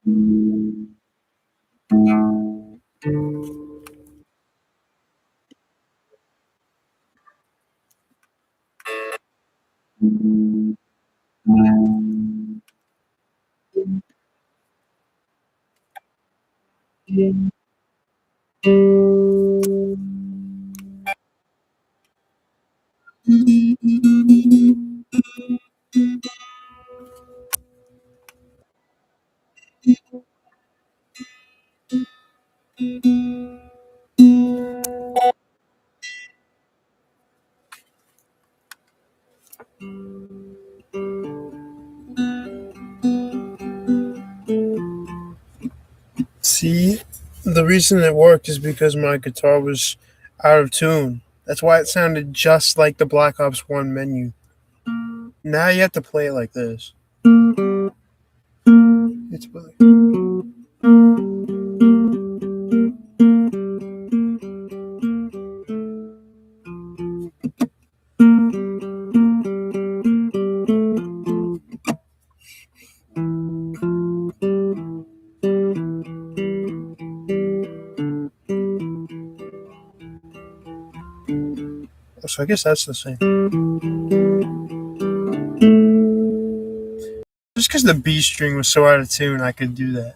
See, the reason it worked is because my guitar was out of tune. That's why it sounded just like the Black Ops 1 menu. Now you have to play it like this. It's so I guess that's the same. Just because the B string was so out of tune, I could do that.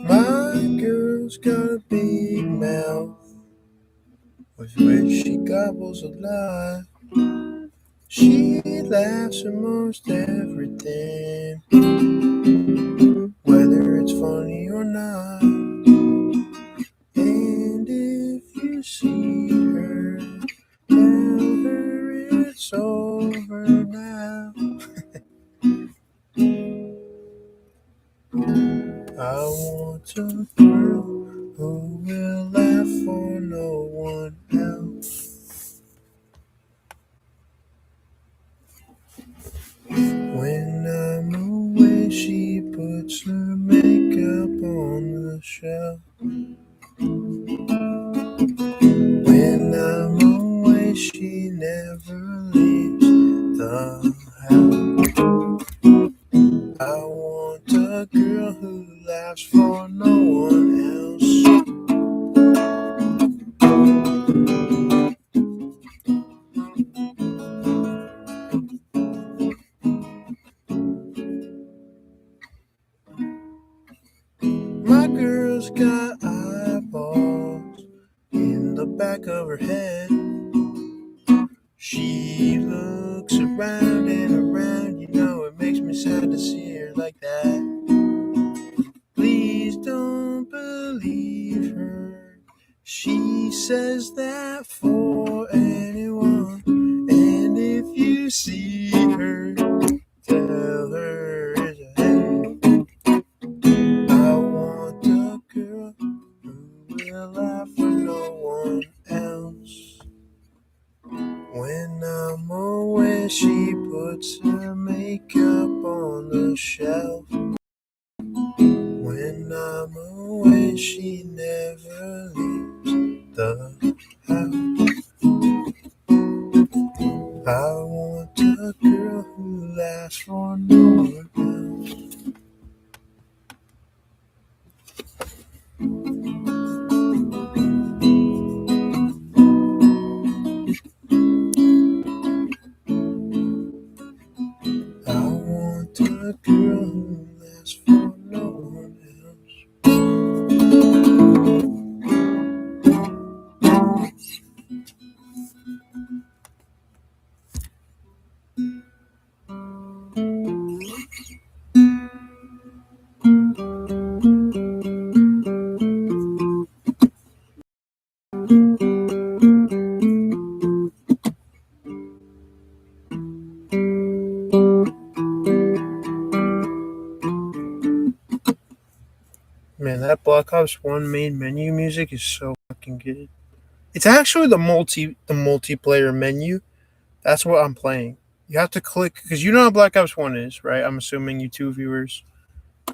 My girl's got a big mouth with which she gobbles a lot. She laughs at most everything, whether it's funny or not. And if you see her, tell her it's over now. I want a girl who will laugh for no one else. When I'm away, she puts her makeup on the shelf. When I'm away, she never leaves the house. I want a girl who laughs for no one else. My girl's got eyeballs in the back of her head. She looks around and around, you know it makes me sad to see her like that. Please don't believe her. She says that for anyone. And if you see her, tell her it's a hey. I want a girl who will laugh for no one else. When I'm away, she puts her makeup on the shelf. When I'm away, she never leaves the house. I want a girl who laughs for no one else. Black Ops One main menu music is so fucking good. It's actually the multiplayer menu. That's what I'm playing. You have to click because you know how Black Ops One is, right? I'm assuming you two viewers,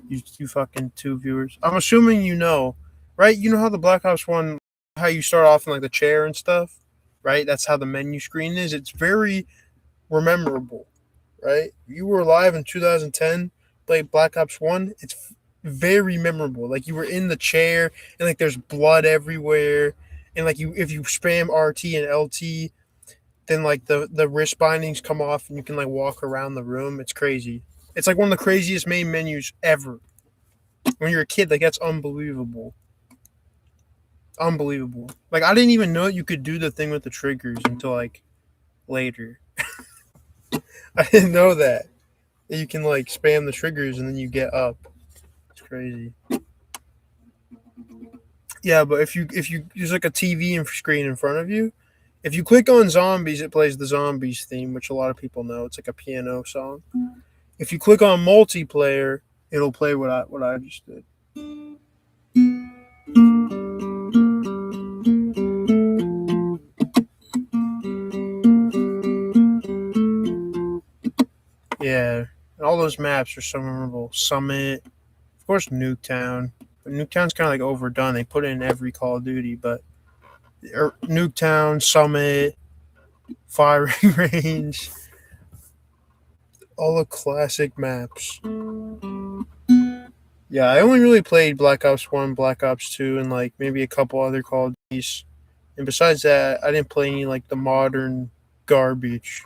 you fucking two viewers. I'm assuming you know, right? You know how the Black Ops One, how you start off in like the chair and stuff, right? That's how the menu screen is. It's very rememberable, right? You were alive in 2010, played Black Ops One. It's very memorable. Like you were in the chair and like there's blood everywhere, and like you if you spam RT and LT, then like the wrist bindings come off and you can like walk around the room. It's crazy. It's like one of the craziest main menus ever. When you're a kid, like that's unbelievable. Unbelievable. Like I didn't even know you could do the thing with the triggers until like later. I didn't know that. You can like spam the triggers and then you get up. It's crazy. Yeah, but if you there's like a TV screen in front of you, if you click on zombies, it plays the zombies theme, which a lot of people know. It's like a piano song. If you click on multiplayer, it'll play what I just did. Yeah, and all those maps are so memorable. Summit, of course, Nuketown. But Nuketown's kind of like overdone. They put it in every Call of Duty, but Nuketown, Summit, Firing Range, all the classic maps. Yeah, I only really played Black Ops 1, Black Ops 2, and like maybe a couple other Call of Duties. And besides that, I didn't play any like the modern garbage.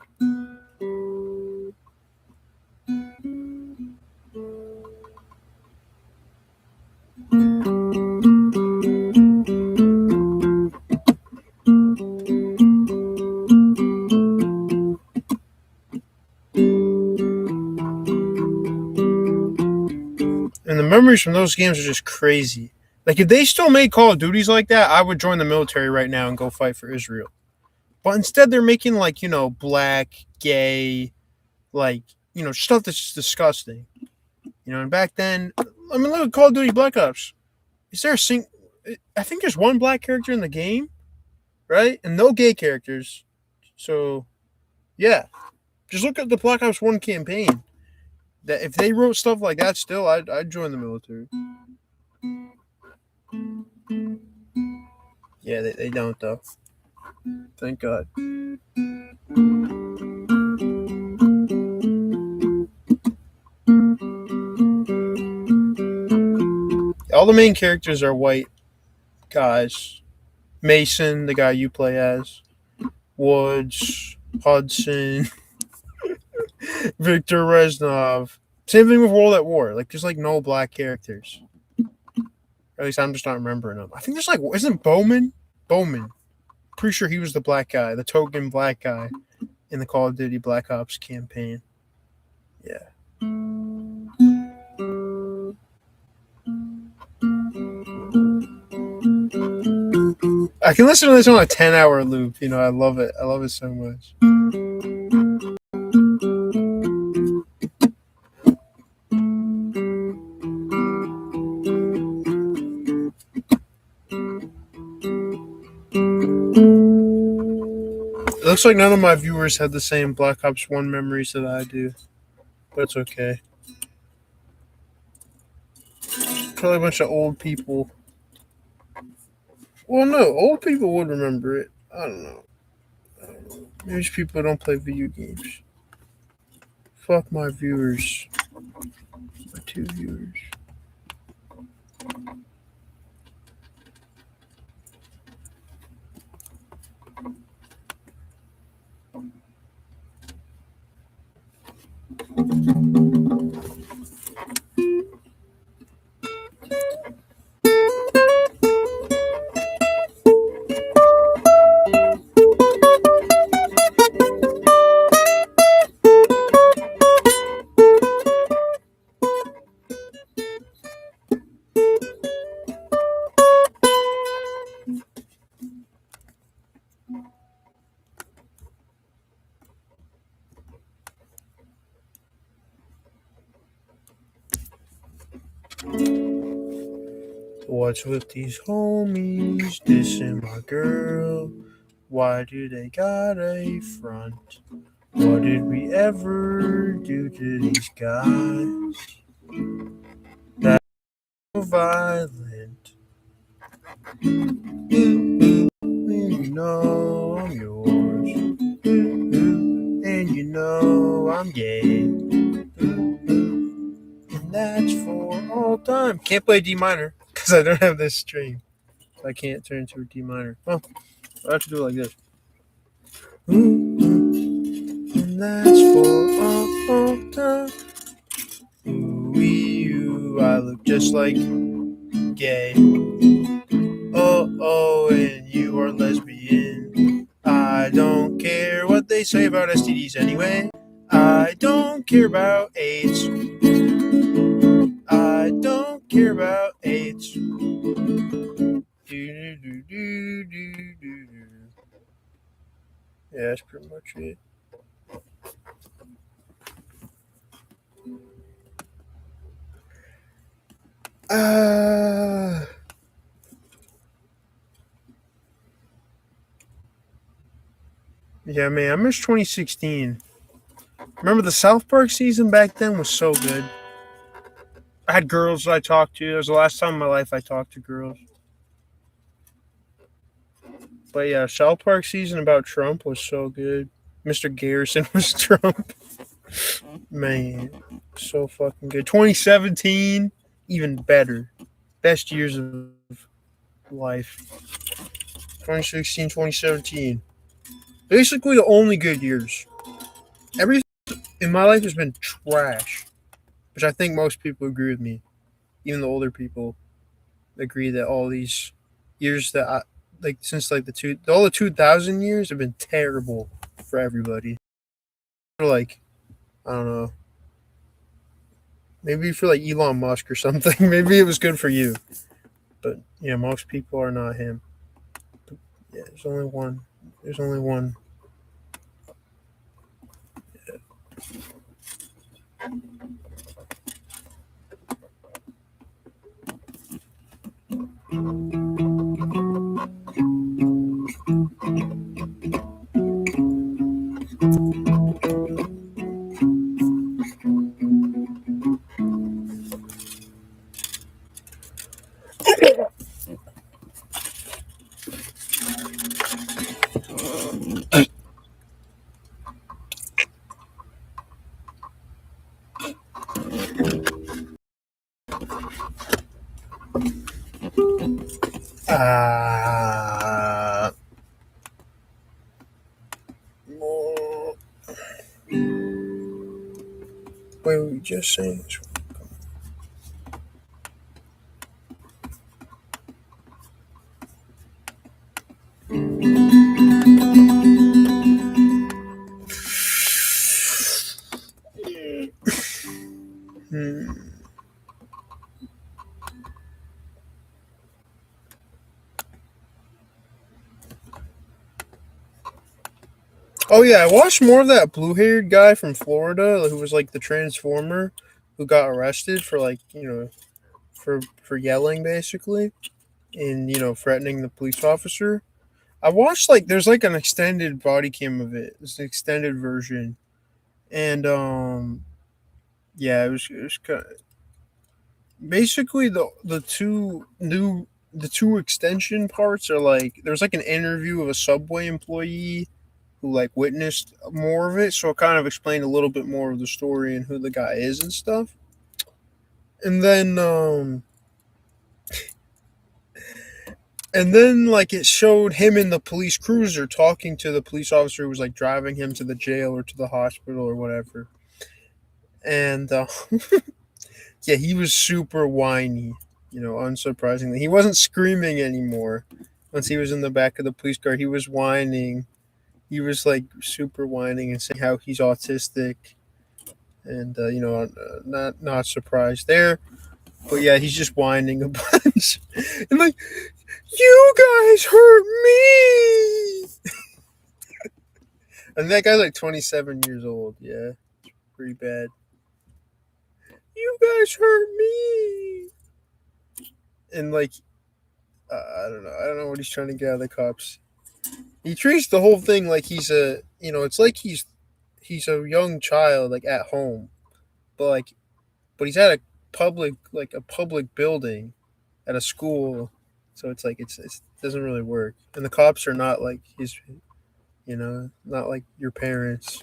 And the memories from those games are just crazy. Like if they still made Call of Duties like that, I would join the military right now and go fight for Israel. But instead, they're making like black, gay, like stuff that's just disgusting. And back then, I mean, look at Call of Duty Black Ops. Is there I think there's one black character in the game, right? And no gay characters. So, yeah, just look at the Black Ops 1 campaign. That if they wrote stuff like that still, I'd join the military. Yeah, they don't though. Thank God. All the main characters are white guys. Mason, the guy you play as. Woods, Hudson, Victor Reznov. Same thing with World at War. Like, there's like no black characters. Or at least I'm just not remembering them. I think there's like, isn't Bowman? Bowman. Pretty sure he was the black guy, the token black guy in the Call of Duty Black Ops campaign. Yeah. I can listen to this on a 10-hour loop. I love it. I love it so much. It looks like none of my viewers had the same Black Ops 1 memories that I do. But it's okay. Probably a bunch of old people. Well, no, old people would remember it. I don't know. Maybe people don't play video games. Fuck my viewers. My two viewers. What's with these homies dissing my girl? Why do they got a front? What did we ever do to these guys? That's so violent. And you know I'm yours. And you know I'm gay. And that's for all time. Can't play D minor because I don't have this string. So I can't turn into a D minor. Well, I have to do it like this. And that's for all time. Ooh, I look just like gay. Oh, and you are lesbian. I don't care what they say about STDs anyway. I don't care about AIDS. I don't care about AIDS. Yeah, that's pretty much it. Yeah, man, I miss 2016. Remember the South Park season back then was so good. I had girls I talked to. It was the last time in my life I talked to girls. But yeah, South Park season about Trump was so good. Mr. Garrison was Trump. Man, so fucking good. 2017, even better. Best years of life. 2016, 2017. Basically the only good years. Everything in my life has been trash. Which I think most people agree with me. Even the older people agree that all these years that I like since like all the 2000 years have been terrible for everybody. For like, I don't know. Maybe for like Elon Musk or something. Maybe it was good for you. But yeah, most people are not him. But, yeah, there's only one. There's only one. Uh, Wait, we just saying this. Hmm. Oh yeah, I watched more of that blue-haired guy from Florida who was like the Transformer, who got arrested for like for yelling basically, and threatening the police officer. I watched like there's like an extended body cam of it. It's an extended version, and yeah, it was kind of, basically the two extension parts are like there's like an interview of a Subway employee who like witnessed more of it, so it kind of explained a little bit more of the story and who the guy is and stuff. And then like it showed him in the police cruiser talking to the police officer who was like driving him to the jail or to the hospital or whatever. And yeah, he was super whiny, unsurprisingly. He wasn't screaming anymore. Once he was in the back of the police car, he was whining. He was like super whining and saying how he's autistic, and not surprised there. But yeah, he's just whining a bunch, and like, you guys hurt me. And that guy's like 27 years old. Yeah, pretty bad. You guys hurt me. And like I don't know. I don't know what he's trying to get out of the cops. He treats the whole thing like he's a, it's like he's a young child like at home, but like, but he's at a public building at a school, so it's like it doesn't really work. And the cops are not like his, not like your parents.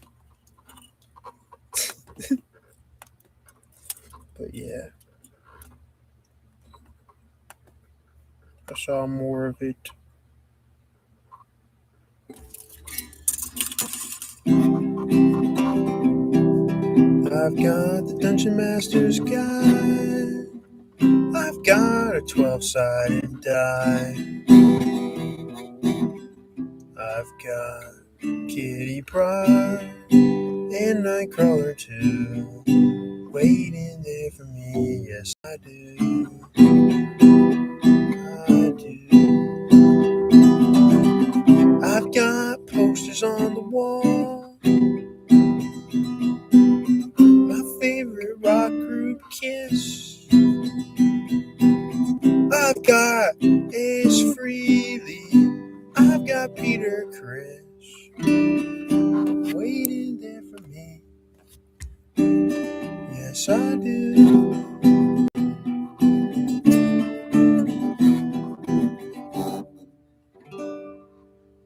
But yeah, I saw more of it. I've got the Dungeon Master's Guide. I've got a 12-sided die. I've got Kitty Pryde and Nightcrawler too, waiting there for me. Yes, I do. I do. I've got posters on the wall. My favorite rock group, Kiss. I've got Ace Frehley. I've got Peter Criss waiting there for me. Yes, I do.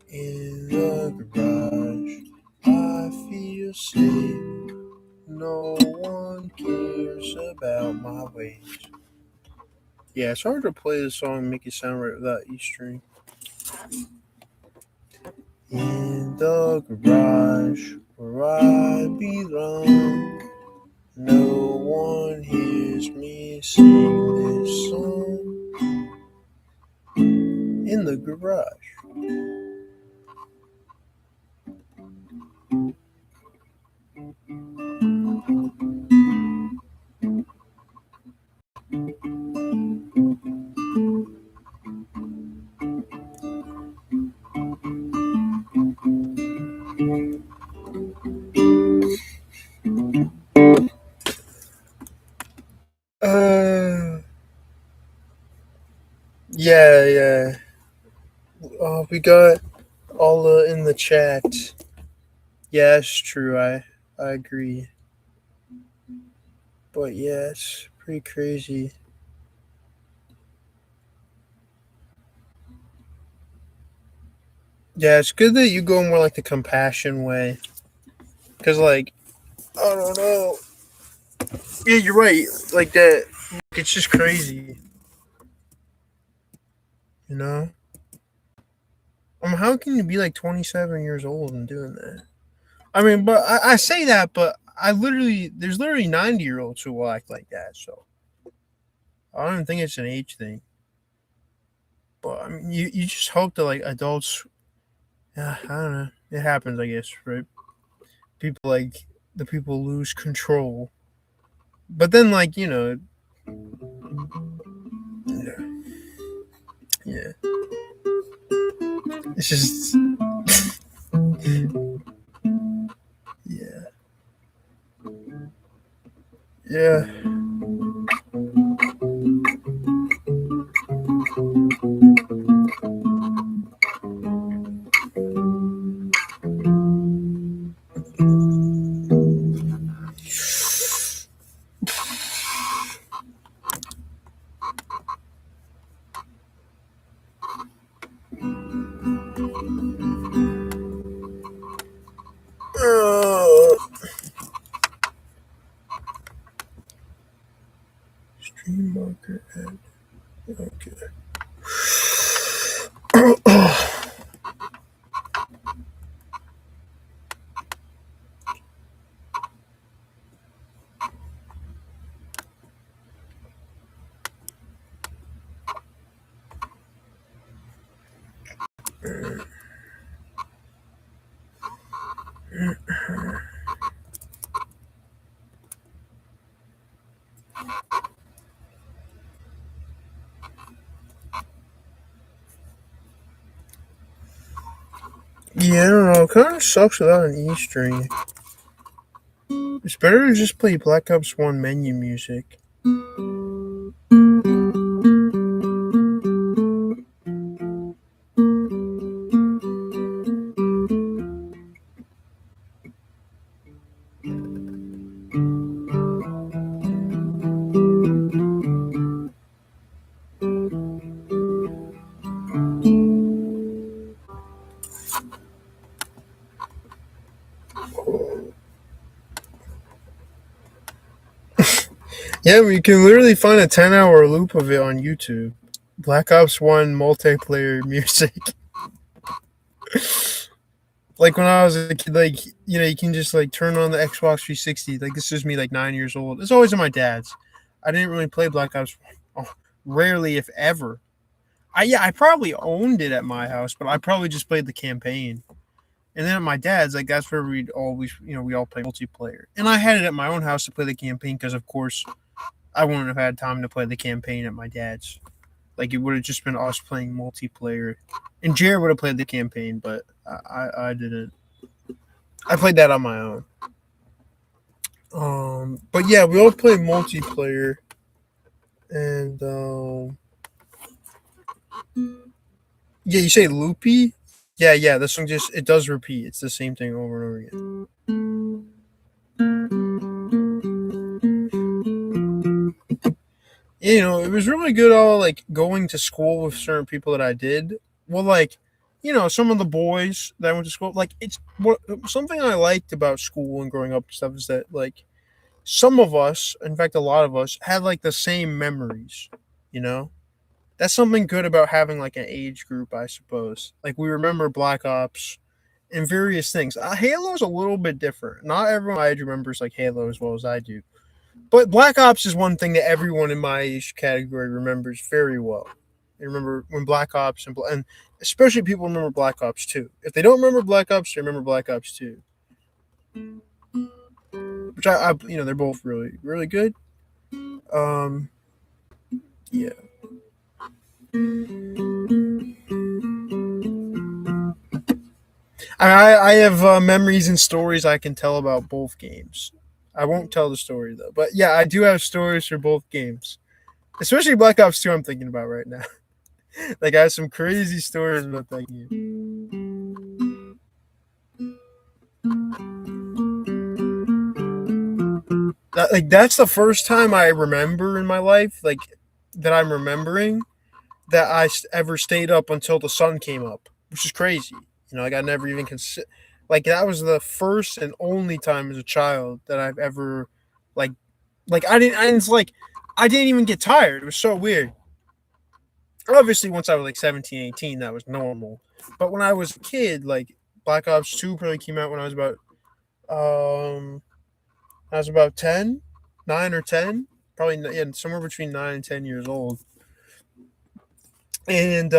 In the garage, I feel safe. No one cares about my ways. Yeah, it's hard to play the song and make it sound right without E string. In the garage where I belong, no one hears me sing this song. In the garage. Yeah, yeah. We got all in the chat. Yeah, it's true. I agree. But yeah, it's pretty crazy. Yeah, it's good that you go more like the compassion way. Cause like, I don't know. Yeah, you're right. Like that, it's just crazy. You know. How can you be like 27 years old and doing that? I mean, but I say that, but there's literally 90-year-olds who will act like that. So I don't even think it's an age thing. But I mean, you just hope that like adults, I don't know, it happens, I guess, right? People like the people lose control, but then like yeah, yeah. It's just yeah, yeah. Stream marker ad. Okay. Yeah, I don't know. It kind of sucks without an E string. It's better to just play Black Ops 1 menu music. Yeah, you can literally find a 10-hour loop of it on YouTube. Black Ops 1 multiplayer music. Like when I was a kid, like, you can just like turn on the Xbox 360. Like this is me, like 9 years old. It's always at my dad's. I didn't really play Black Ops. Oh, rarely, if ever. I probably owned it at my house, but I probably just played the campaign. And then at my dad's, like that's where we'd always, we all play multiplayer. And I had it at my own house to play the campaign because, of course, I wouldn't have had time to play the campaign at my dad's. Like it would have just been us playing multiplayer, and Jared would have played the campaign, but I didn't. I played that on my own. But yeah, we all played multiplayer, and yeah, you say loopy? Yeah, yeah. This song just it does repeat. It's the same thing over and over again. It was really good all like going to school with certain people that I did. Well, like, some of the boys that I went to school, like it's what something I liked about school and growing up and stuff is that like some of us, in fact a lot of us, had like the same memories, you know? That's something good about having like an age group, I suppose. Like we remember Black Ops and various things. Halo's a little bit different. Not everyone my age remembers like Halo as well as I do. But Black Ops is one thing that everyone in my age category remembers very well. They remember when Black Ops and especially people remember Black Ops 2. If they don't remember Black Ops, they remember Black Ops 2. Which they're both really, really good. Yeah. I have memories and stories I can tell about both games. I won't tell the story though, but yeah, I do have stories for both games, especially Black Ops 2. I'm thinking about right now. Like I have some crazy stories about that game. That's the first time I remember in my life, like that I'm remembering that I ever stayed up until the sun came up, which is crazy. Like I never even consider. Like that was the first and only time as a child that I've ever, like, I didn't even get tired. It was so weird. Obviously, once I was like 17, 18, that was normal. But when I was a kid, like Black Ops 2 probably came out when um, I was about 10, 9 or 10, probably yeah, somewhere between 9 and 10 years old. And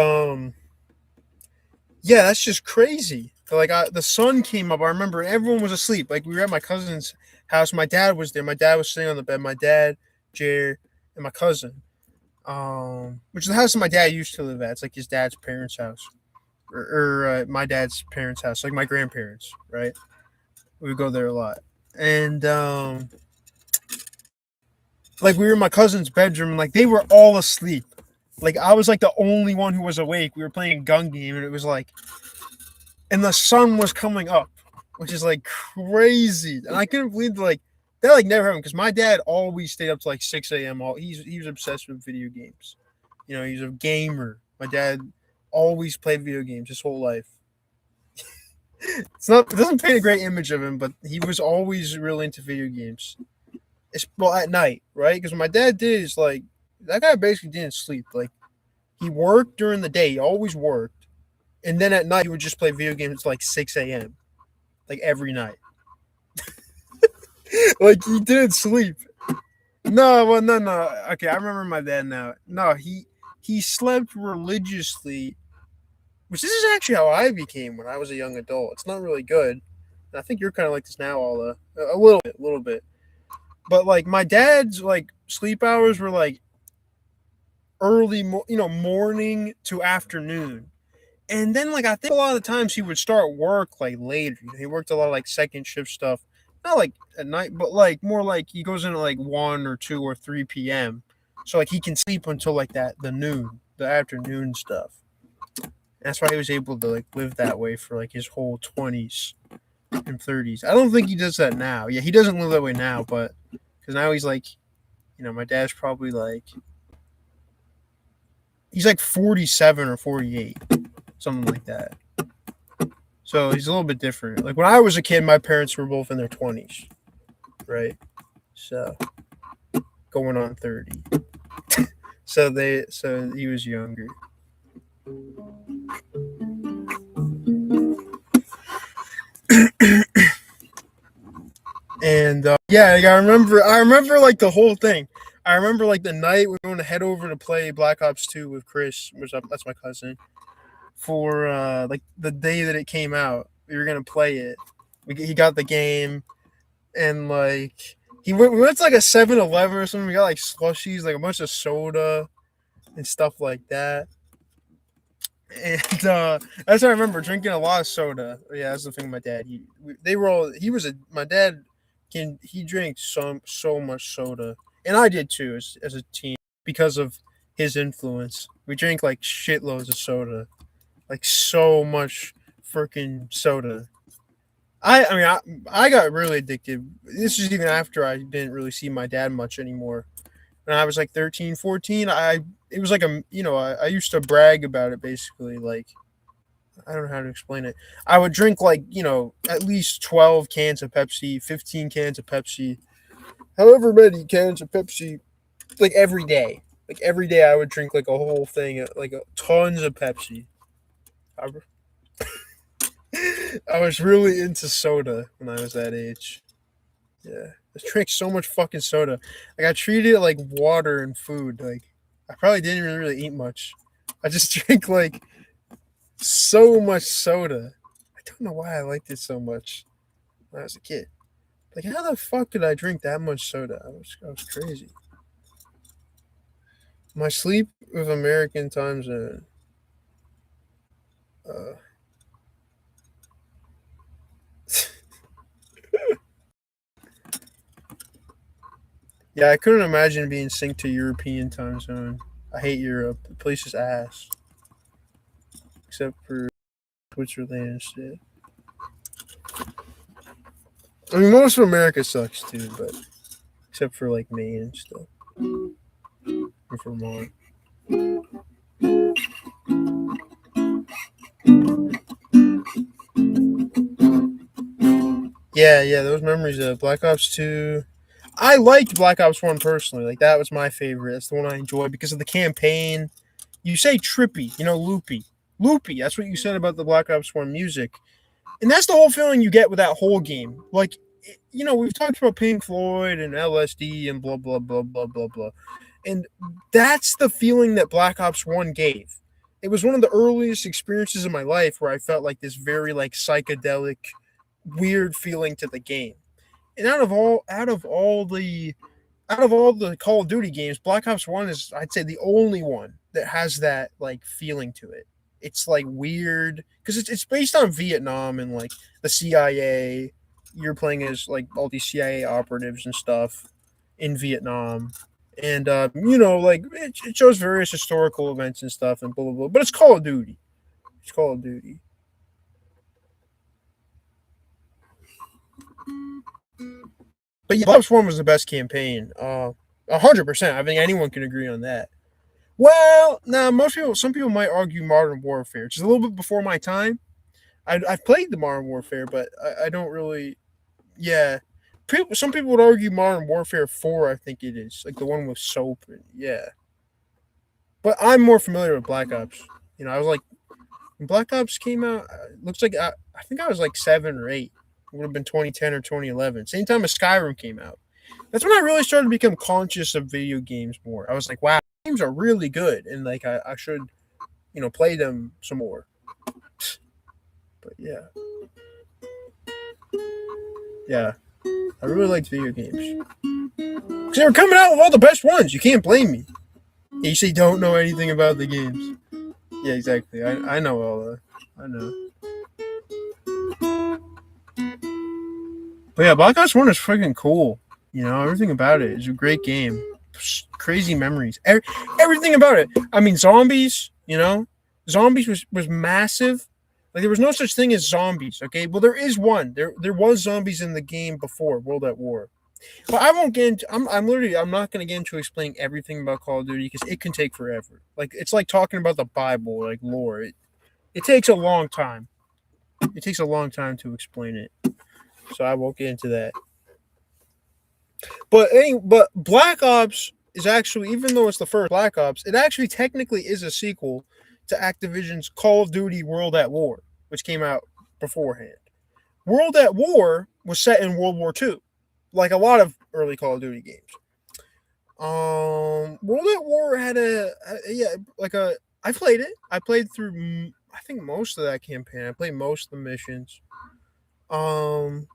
yeah, that's just crazy. Like the sun came up. I remember everyone was asleep. Like we were at my cousin's house. My dad was there. My dad was sitting on the bed. My dad, Jared, and my cousin. Which is the house that my dad used to live at. It's like his dad's parents' house, or my dad's parents' house, like my grandparents. Right? We would go there a lot, and like we were in my cousin's bedroom. And, like they were all asleep. Like I was like the only one who was awake. We were playing a gun game, and it was like, and the sun was coming up, which is like crazy. And I couldn't believe like that like never happened because my dad always stayed up to like 6 a.m. He was obsessed with video games. He's a gamer. My dad always played video games his whole life. It doesn't paint a great image of him, but he was always really into video games. Well, at night, right? Because what my dad did is like that guy basically didn't sleep. Like he worked during the day, he always worked, and then at night he would just play video games like 6 a.m. like every night. Like he didn't sleep. No, well, no. Okay, I remember my dad now. No, he slept religiously, which this is actually how I became when I was a young adult. It's not really good. And I think you're kind of like this now, Alla. A little bit. But like my dad's like sleep hours were like early, morning to afternoon. And then like I think a lot of the times he would start work like later. He worked a lot of like second shift stuff. Not like at night, but like more like he goes in at like 1 or 2 or 3 p.m. So like he can sleep until like the afternoon stuff. That's why he was able to like live that way for like his whole 20s and 30s. I don't think he does that now. Yeah, he doesn't live that way now, but because now he's like, my dad's probably like, he's like 47 or 48, something like that. So he's a little bit different. Like when I was a kid, my parents were both in their 20s, right? So going on 30. So he was younger. And yeah, like, I remember like the whole thing. I remember like the night we were going to head over to play Black Ops 2 with Chris, that's my cousin, for like the day that it came out. We were gonna play it. He got the game, and like we went to like a 7-Eleven or something. We got like slushies, like a bunch of soda and stuff like that. And that's what I remember, drinking a lot of soda. Yeah, that's the thing with my dad. They were all he was a my dad he drank so much soda, and I did too as a teen because of his influence. We drank like shitloads of soda, like so much freaking soda. I got really addicted. This is even after I didn't really see my dad much anymore. When I was like 13, 14, it was like I used to brag about it, basically. Like, I don't know how to explain it. I would drink like, at least 12 cans of Pepsi, 15 cans of Pepsi, however many cans of Pepsi, like every day. Like every day I would drink like a whole thing, like tons of Pepsi. I, I was really into soda when I was that age. Yeah. I drank so much fucking soda. Like, I treated it like water and food. Like, I probably didn't even really eat much. I just drank like so much soda. I don't know why I liked it so much when I was a kid. Like, how the fuck did I drink that much soda? I was crazy. My sleep with American time zone. Uh, yeah, I couldn't imagine being synced to European time zone. I hate Europe. The place is ass. Except for Switzerland and shit. I mean, most of America sucks too, but except for like Maine and stuff, and Vermont. Yeah, yeah, those memories of Black Ops 2. I liked Black Ops 1 personally. Like, that was my favorite. That's the one I enjoyed because of the campaign. You say trippy, loopy. Loopy, that's what you said about the Black Ops 1 music. And that's the whole feeling you get with that whole game. Like, we've talked about Pink Floyd and LSD and blah, blah, blah, blah, blah, blah. And that's the feeling that Black Ops 1 gave. It was one of the earliest experiences in my life where I felt like this very like psychedelic, weird feeling to the game. And out of all the Call of Duty games, Black Ops 1 is, I'd say, the only one that has that like feeling to it. It's like weird because it's based on Vietnam and like the CIA. You're playing as like all these CIA operatives and stuff in Vietnam. And like it shows various historical events and stuff and blah blah blah. But it's Call of Duty. It's Call of Duty. But yeah, Black Ops 1 was the best campaign. 100%. I think anyone can agree on that. Well, nah, some people might argue Modern Warfare, which is a little bit before my time. I've played the Modern Warfare, but I don't really. Yeah, some people would argue Modern Warfare 4. I think it is like the one with soap. Yeah, but I'm more familiar with Black Ops. I was like, when Black Ops came out, looks like I think I was like 7 or 8. It would have been 2010 or 2011. Same time as Skyrim came out. That's when I really started to become conscious of video games more. I was like, wow, games are really good, and like I should, play them some more. But yeah, yeah, I really liked video games because they were coming out with all the best ones. You can't blame me. You say don't know anything about the games. Yeah, exactly. I know all that. I know. But yeah, Black Ops 1 is freaking cool. Everything about it is a great game. Crazy memories. Everything about it. I mean, zombies, zombies was massive. Like, there was no such thing as zombies, okay? Well, there is one. There was zombies in the game before World at War. But I won't get into. I'm not going to get into explaining everything about Call of Duty because it can take forever. Like, it's like talking about the Bible, like lore. It takes a long time. It takes a long time to explain it. So I won't get into that. But Black Ops is actually, even though it's the first Black Ops, it actually technically is a sequel to Activision's Call of Duty World at War, which came out beforehand. World at War was set in World War II, like a lot of early Call of Duty games. World at War had yeah, like a. I played it. I played through. I think most of that campaign. I played most of the missions. Um,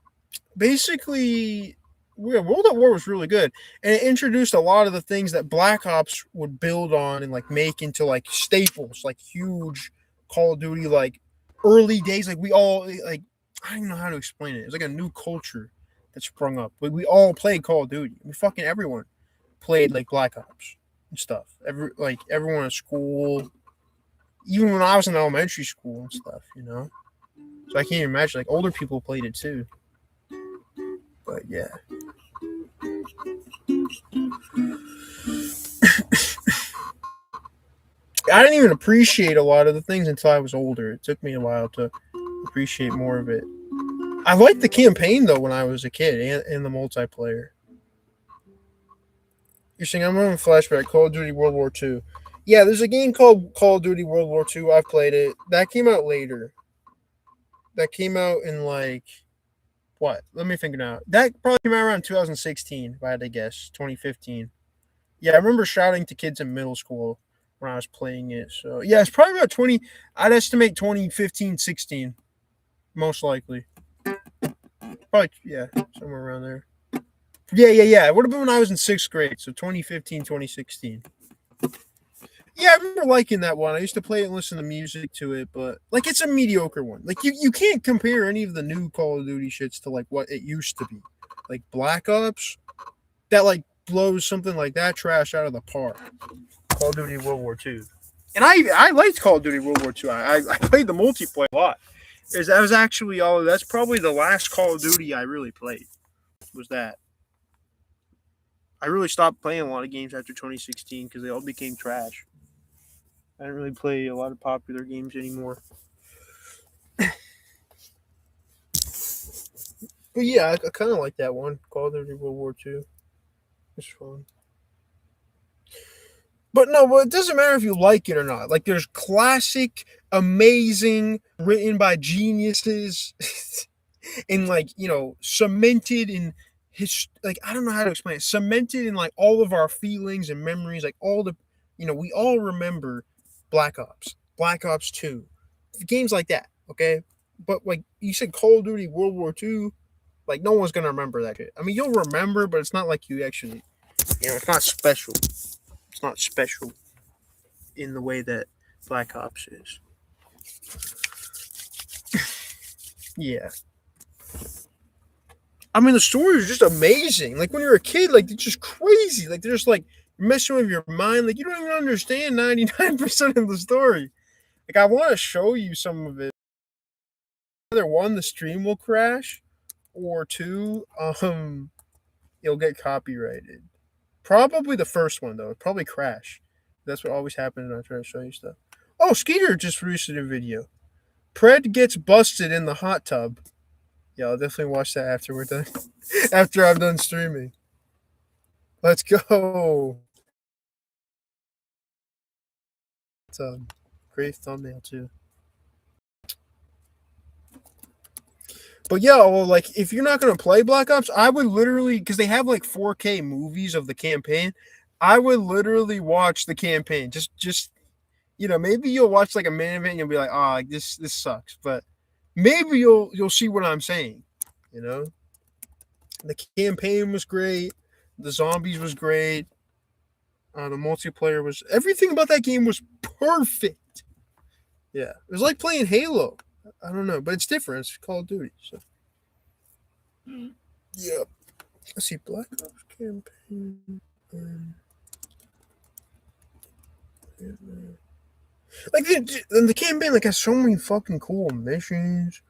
Basically, yeah, World at War was really good, and it introduced a lot of the things that Black Ops would build on and like make into like staples, like huge Call of Duty, like early days. Like we all like, I don't even know how to explain it. It's like a new culture that sprung up. We all played Call of Duty. We fucking everyone played like Black Ops and stuff. Everyone at school, even when I was in elementary school and stuff, you know. So I can't even imagine like older people played it too. But yeah. I didn't even appreciate a lot of the things until I was older. It took me a while to appreciate more of it. I liked the campaign though when I was a kid and the multiplayer. You're saying I'm on a flashback. Call of Duty World War II. Yeah, there's a game called Call of Duty World War II. I've played it. That came out later. That came out in like what? Let me think now. That probably came out around 2016, if I had to guess. 2015. Yeah, I remember shouting to kids in middle school when I was playing it. So yeah, it's probably about 20. I'd estimate 2015, 16, most likely. Probably yeah, somewhere around there. Yeah. It would have been when I was in sixth grade. So 2015, 2016. Yeah, I remember liking that one. I used to play it and listen to music to it, but like it's a mediocre one. Like you can't compare any of the new Call of Duty shits to like what it used to be. Like Black Ops, that like blows something like that trash out of the park. Call of Duty World War II. And I liked Call of Duty World War II. I played the multiplayer a lot. That was actually all. That's probably the last Call of Duty I really played. Was that I really stopped playing a lot of games after 2016 because they all became trash. I don't really play a lot of popular games anymore. But yeah, I kind of like that one, Call of Duty World War II. It's fun. But no, well, it doesn't matter if you like it or not. Like, there's classic, amazing, written by geniuses, and like cemented in his. Like, I don't know how to explain it. Cemented in like all of our feelings and memories. Like all the, we all remember Black Ops 2, games like that. Okay, but like you said, Call of Duty World War II. Like no one's gonna remember that shit. I mean, you'll remember, but it's not like you actually, it's not special. It's not special in the way that Black Ops is. Yeah. I mean, the story is just amazing. Like when you're a kid, like it's just crazy. Like they're just like messing with your mind. Like you don't even understand 99% of the story. Like I want to show you some of it. Either one, the stream will crash, or two, you'll get copyrighted. Probably the first one though. It'll probably crash. That's what always happens when I try to show you stuff. Oh, Skeeter just released a video. Pred gets busted in the hot tub. Yeah, I'll definitely watch that after we're done. After I'm done streaming. Let's go. It's a great thumbnail too. But yeah, well, like if you're not gonna play Black Ops, I would literally, because they have like 4K movies of the campaign. I would literally watch the campaign. Just maybe you'll watch like a minute of it and you'll be like, oh, like this sucks. But maybe you'll see what I'm saying. You know, the campaign was great. The zombies was great. The multiplayer was, everything about that game was perfect. Yeah, it was like playing Halo. I don't know, but it's different. It's Call of Duty. So yeah, let's see, Black Ops campaign. Like the campaign like has so many fucking cool missions,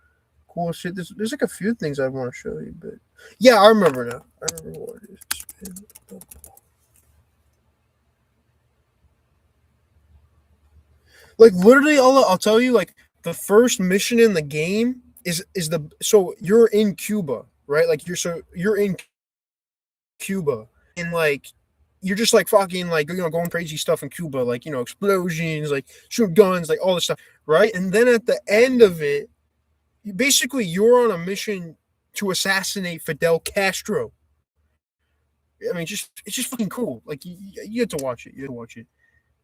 cool shit. There's like a few things I want to show you, but yeah, I remember now. I remember what it is. Like literally, I'll tell you, like the first mission in the game is the, so you're in Cuba, right? Like you're in Cuba, and like you're just like fucking like going crazy stuff in Cuba, like explosions, like shoot guns, like all this stuff, right? And then at the end of it, basically you're on a mission to assassinate Fidel Castro. I mean, just it's just fucking cool. Like you have to watch it. You have to watch it,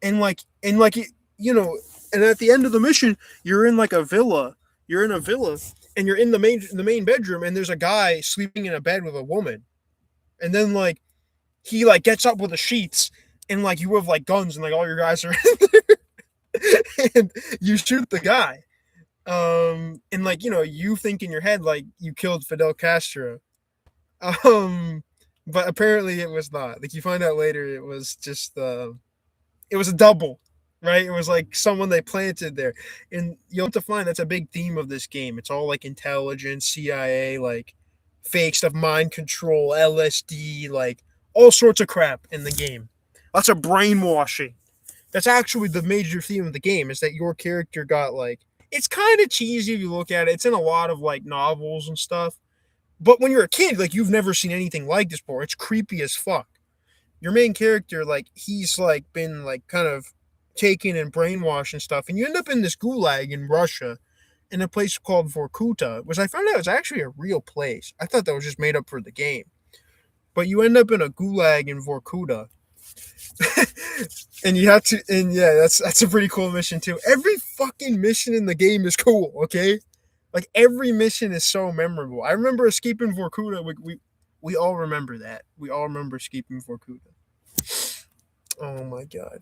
and it, you know, and at the end of the mission, you're in like a villa. You're in a villa, and you're in the main bedroom, and there's a guy sleeping in a bed with a woman, and then like he like gets up with the sheets, and like you have like guns, and like all your guys are in there, and you shoot the guy. And like you think in your head like you killed Fidel Castro. Um, but apparently it was not. Like you find out later, it was just it was a double, right? It was like someone they planted there, and you'll have to find that's a big theme of this game. It's all like intelligence, CIA, like fake stuff, mind control, LSD, like all sorts of crap in the game. Lots of brainwashing. That's actually the major theme of the game is that your character got like it's kind of cheesy if you look at it. It's in a lot of like novels and stuff. But when you're a kid, like you've never seen anything like this before. It's creepy as fuck. Your main character, like he's like been like kind of taken and brainwashed and stuff, and you end up in this gulag in Russia, in a place called Vorkuta, which I found out is actually a real place. I thought that was just made up for the game, but you end up in a gulag in Vorkuta, and you have to, and yeah, that's a pretty cool mission too. Every fucking mission in the game is cool. Okay, like every mission is so memorable. I remember escaping Vorkuta. We all remember that. We all remember escaping Vorkuta. Oh my god.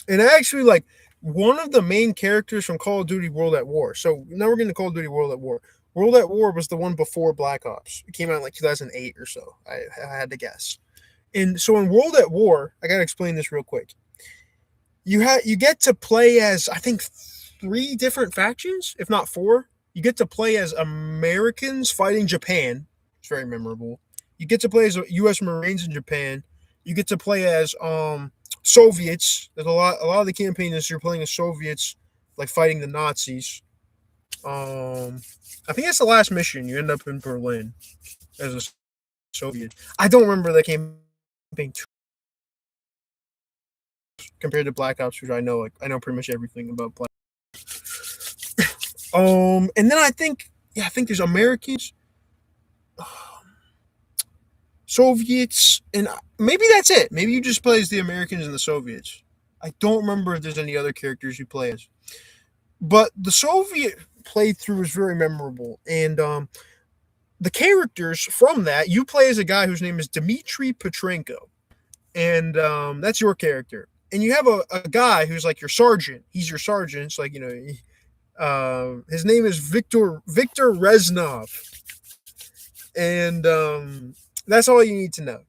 And actually, like one of the main characters from Call of Duty World at War. So now we're getting to Call of Duty World at War. World at War was the one before Black Ops. It came out in like 2008 or so. I had to guess. And so in World at War, I gotta explain this real quick. You get to play as I think three different factions, if not four. You get to play as Americans fighting Japan. It's very memorable. You get to play as U.S. Marines in Japan. You get to play as Soviets. There's a lot of the campaign is you're playing as Soviets, like fighting the Nazis. I think that's the last mission. You end up in Berlin as a Soviet. I don't remember that campaign too compared to Black Ops, which I know. Like I know pretty much everything about Black. And then I think there's Americans, Soviets, and maybe that's it. Maybe you just play as the Americans and the Soviets. I don't remember if there's any other characters you play as. But the Soviet playthrough is very memorable, and the characters from that you play as a guy whose name is Dmitry Petrenko, and that's your character. And you have a guy who's like your sergeant. He's your sergeant. It's like his name is Victor Reznov, and that's all you need to know.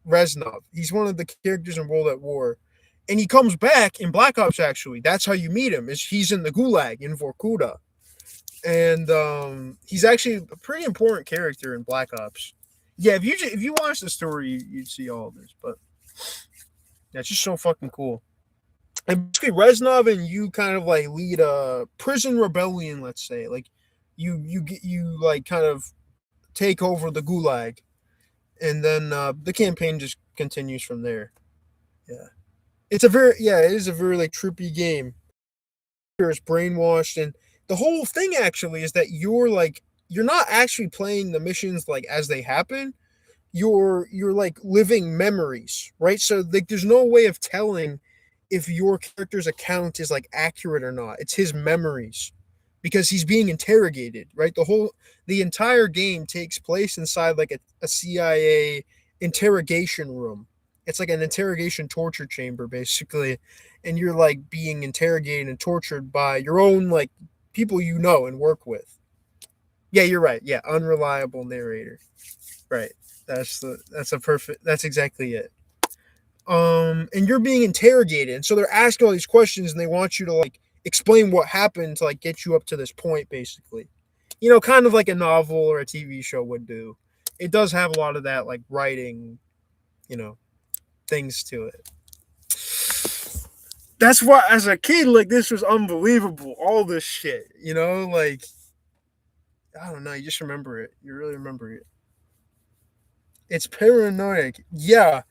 Reznov. He's one of the characters in World at War, and he comes back in Black Ops. Actually, that's how you meet him. Is he's in the Gulag in Vorkuta, and he's actually a pretty important character in Black Ops. Yeah, if you watch the story, you'd see all of this. But yeah, it's just so fucking cool. And basically, Reznov and you kind of like lead a prison rebellion. Let's say like you like kind of take over the Gulag, and then the campaign just continues from there. Yeah, it is a very like trippy game. It's brainwashed, and the whole thing actually is that you're not actually playing the missions like as they happen. You're like living memories, right? So like there's no way of telling if your character's account is like accurate or not. It's his memories because he's being interrogated, right? The entire game takes place inside like a CIA interrogation room. It's like an interrogation torture chamber basically, and you're like being interrogated and tortured by your own like people you know and work with. Yeah, you're right. Yeah, unreliable narrator. Right. That's exactly it. And you're being interrogated, and so they're asking all these questions, and they want you to like explain what happened to like get you up to this point, basically. Kind of like a novel or a TV show would do. It does have a lot of that like writing, you know, things to it. That's why, as a kid, like this was unbelievable. All this shit, like I don't know. You just remember it. You really remember it. It's paranoid. Yeah.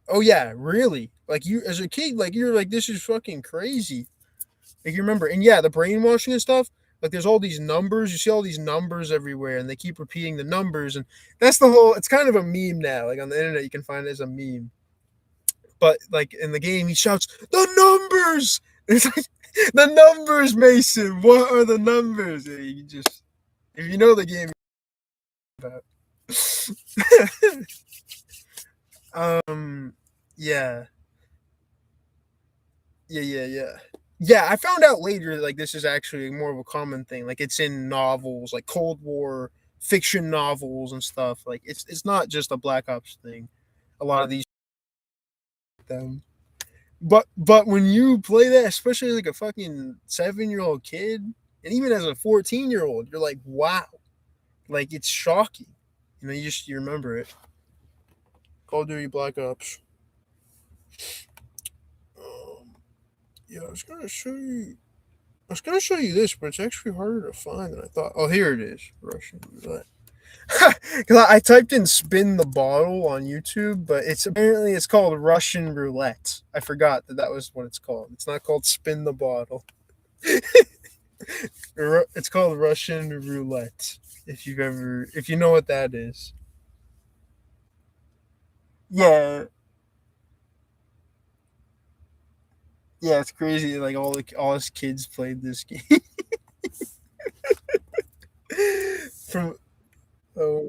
Oh yeah, really. Like you as a kid, like you're like, this is fucking crazy. Like you remember, and yeah, the brainwashing and stuff. Like there's all these numbers. You see all these numbers everywhere, and they keep repeating the numbers, and that's the whole. It's kind of a meme now. Like on the internet, you can find it as a meme. But like in the game, he shouts, "The numbers!" It's like the numbers, Mason. What are the numbers? And you just if you know the game about. um, yeah, yeah. Yeah, I found out later like this is actually more of a common thing. Like it's in novels, like Cold War fiction novels and stuff. Like it's not just a Black Ops thing. A lot of these them. But when you play that, especially like a fucking 7-year-old kid, and even as a 14-year-old, you're like, wow, like it's shocking. You know, you remember it. Call of Duty Black Ops. Um, yeah, I was gonna show you. I was gonna show you this, but it's actually harder to find than I thought. Oh, here it is. Russian roulette. Because I typed in "spin the bottle" on YouTube, but it's called Russian roulette. I forgot that was what it's called. It's not called "spin the bottle." It's called Russian roulette. If you know what that is. Yeah, yeah, it's crazy. Like all us kids played this game. From oh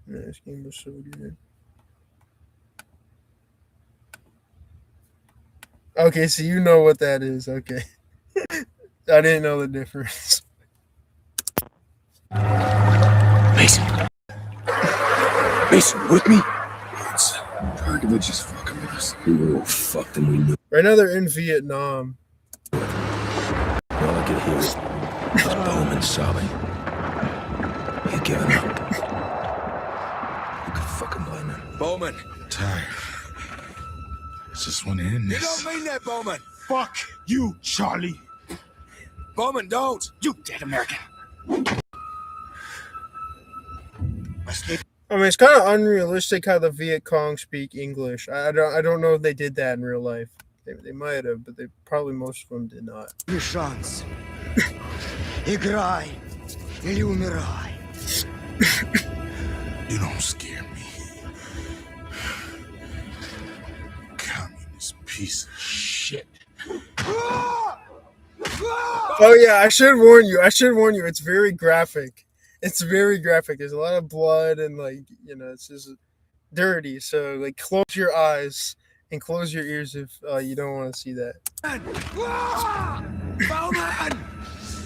man, this game was so good. Okay, so you know what that is. Okay, I didn't know the difference. Mason. Mason, with me? It's Tarkovich is fucking with us. We were all fucked and we knew. Right now they're in Vietnam. All I could hear is Bowman sobbing. He'd given up. You could fucking blame him. Bowman. Tired. I just want to end You this. don't mean that, Bowman. Fuck you, Charlie. Bowman, don't. You dead American. I mean, it's kind of unrealistic how the Viet Cong speak English. I don't know if they did that in real life. They might have, but they probably most of them did not. Твой шанс. Играй или умирай. You don't scare me. Communist piece of shit. Oh yeah, I should warn you. It's very graphic. It's very graphic. There's a lot of blood and like it's just dirty. So like, close your eyes and close your ears if you don't want to see that. Bowman!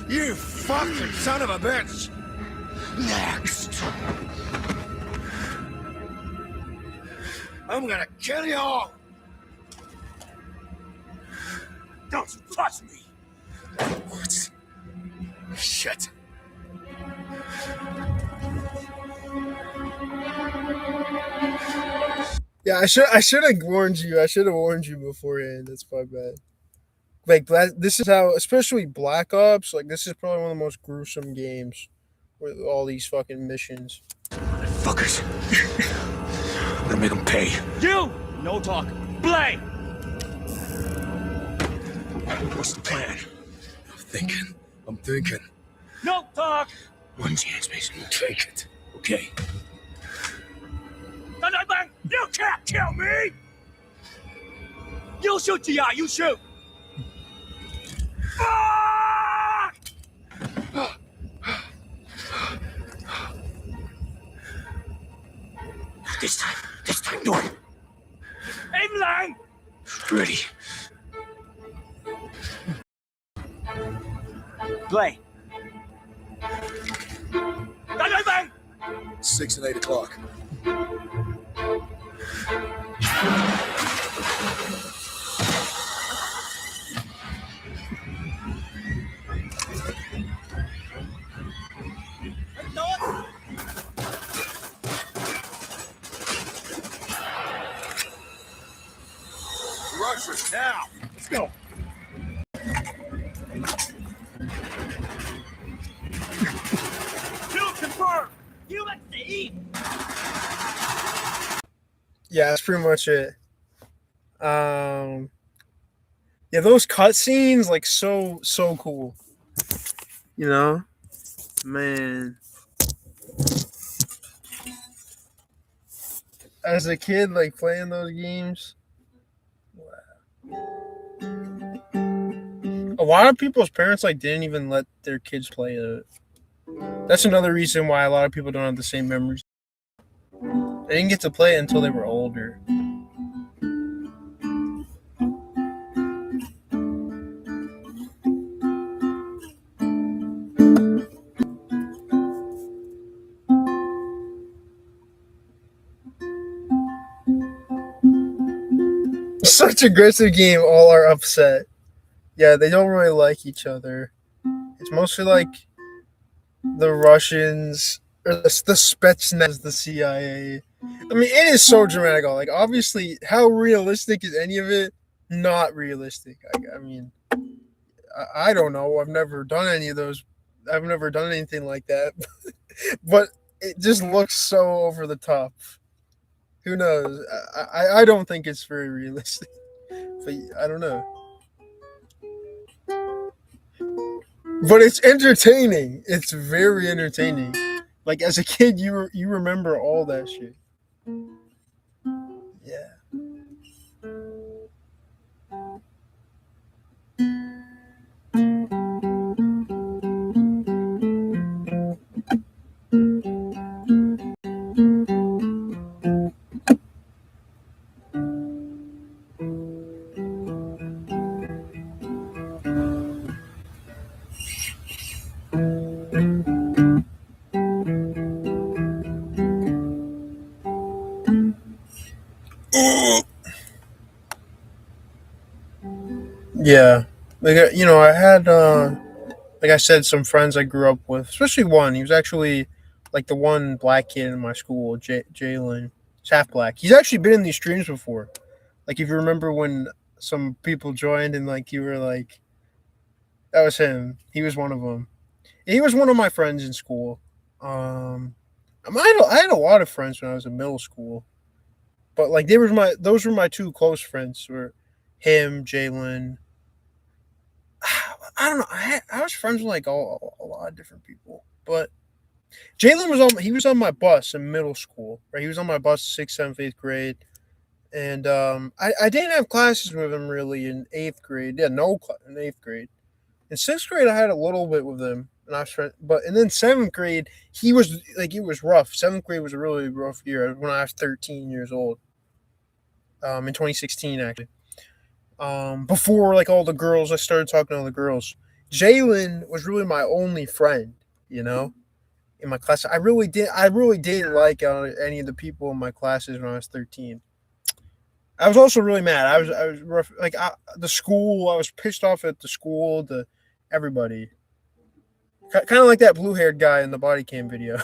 You fucking son of a bitch! Next! I'm gonna kill you all! Don't you touch me! What? Shit. Yeah, I should have warned you. I should have warned you beforehand. That's my bad. Like this is how, especially Black Ops. Like this is probably one of the most gruesome games with all these fucking missions. Fuckers. I'm gonna make them pay. You! No talk. Play! What's the plan? I'm thinking. No talk! One chance, Mason. We'll take it. Okay. You can't kill me! You shoot, Gia, you shoot! Ah! This time, do it. Aim lang! Ready. Play. 6 and 8 o'clock. Russian, now! Let's go! Kill confirmed! Yeah, that's pretty much it. Yeah, those cutscenes, like, so cool. You know, man. As a kid, like playing those games, a lot of people's parents like didn't even let their kids play it. That's another reason why a lot of people don't have the same memories. They didn't get to play it until they were older. Such aggressive game, all are upset. Yeah, they don't really like each other. It's mostly like the Russians or the Spetsnaz, the CIA. I mean, it is so dramatic. Like, obviously, how realistic is any of it? Not realistic. I mean, I don't know. I've never done any of those. I've never done anything like that. But it just looks so over the top. Who knows? I don't think it's very realistic. But I don't know. But it's entertaining. It's very entertaining. Like, as a kid, you remember all that shit. Yeah. Yeah. Like, I had like I said, some friends I grew up with, especially one. He was actually like the one black kid in my school, Jalen. He's half black. He's actually been in these streams before. Like, if you remember when some people joined and like you were like, that was him. He was one of them. He was one of my friends in school. I had a lot of friends when I was in middle school, but like those were my two close friends. Were him, Jalen. I don't know. I was friends with like a lot of different people, but Jalen was on my bus in middle school. Right, he was on my bus 6th, 7th, 8th grade, and I didn't have classes with him really in 8th grade. Yeah, no class in 8th grade. In 6th grade, I had a little bit with him, and I was trying, and then 7th grade, he was like, it was rough. 7th grade was a really rough year when I was 13 years old. In 2016, actually. Before like all the girls, I started talking to all the girls. Jalen was really my only friend, in my class. I really didn't like any of the people in my classes when I was 13. I was also really mad. I was rough. Like, the school, I was pissed off at the school, everybody. Kind of like that blue-haired guy in the body cam video.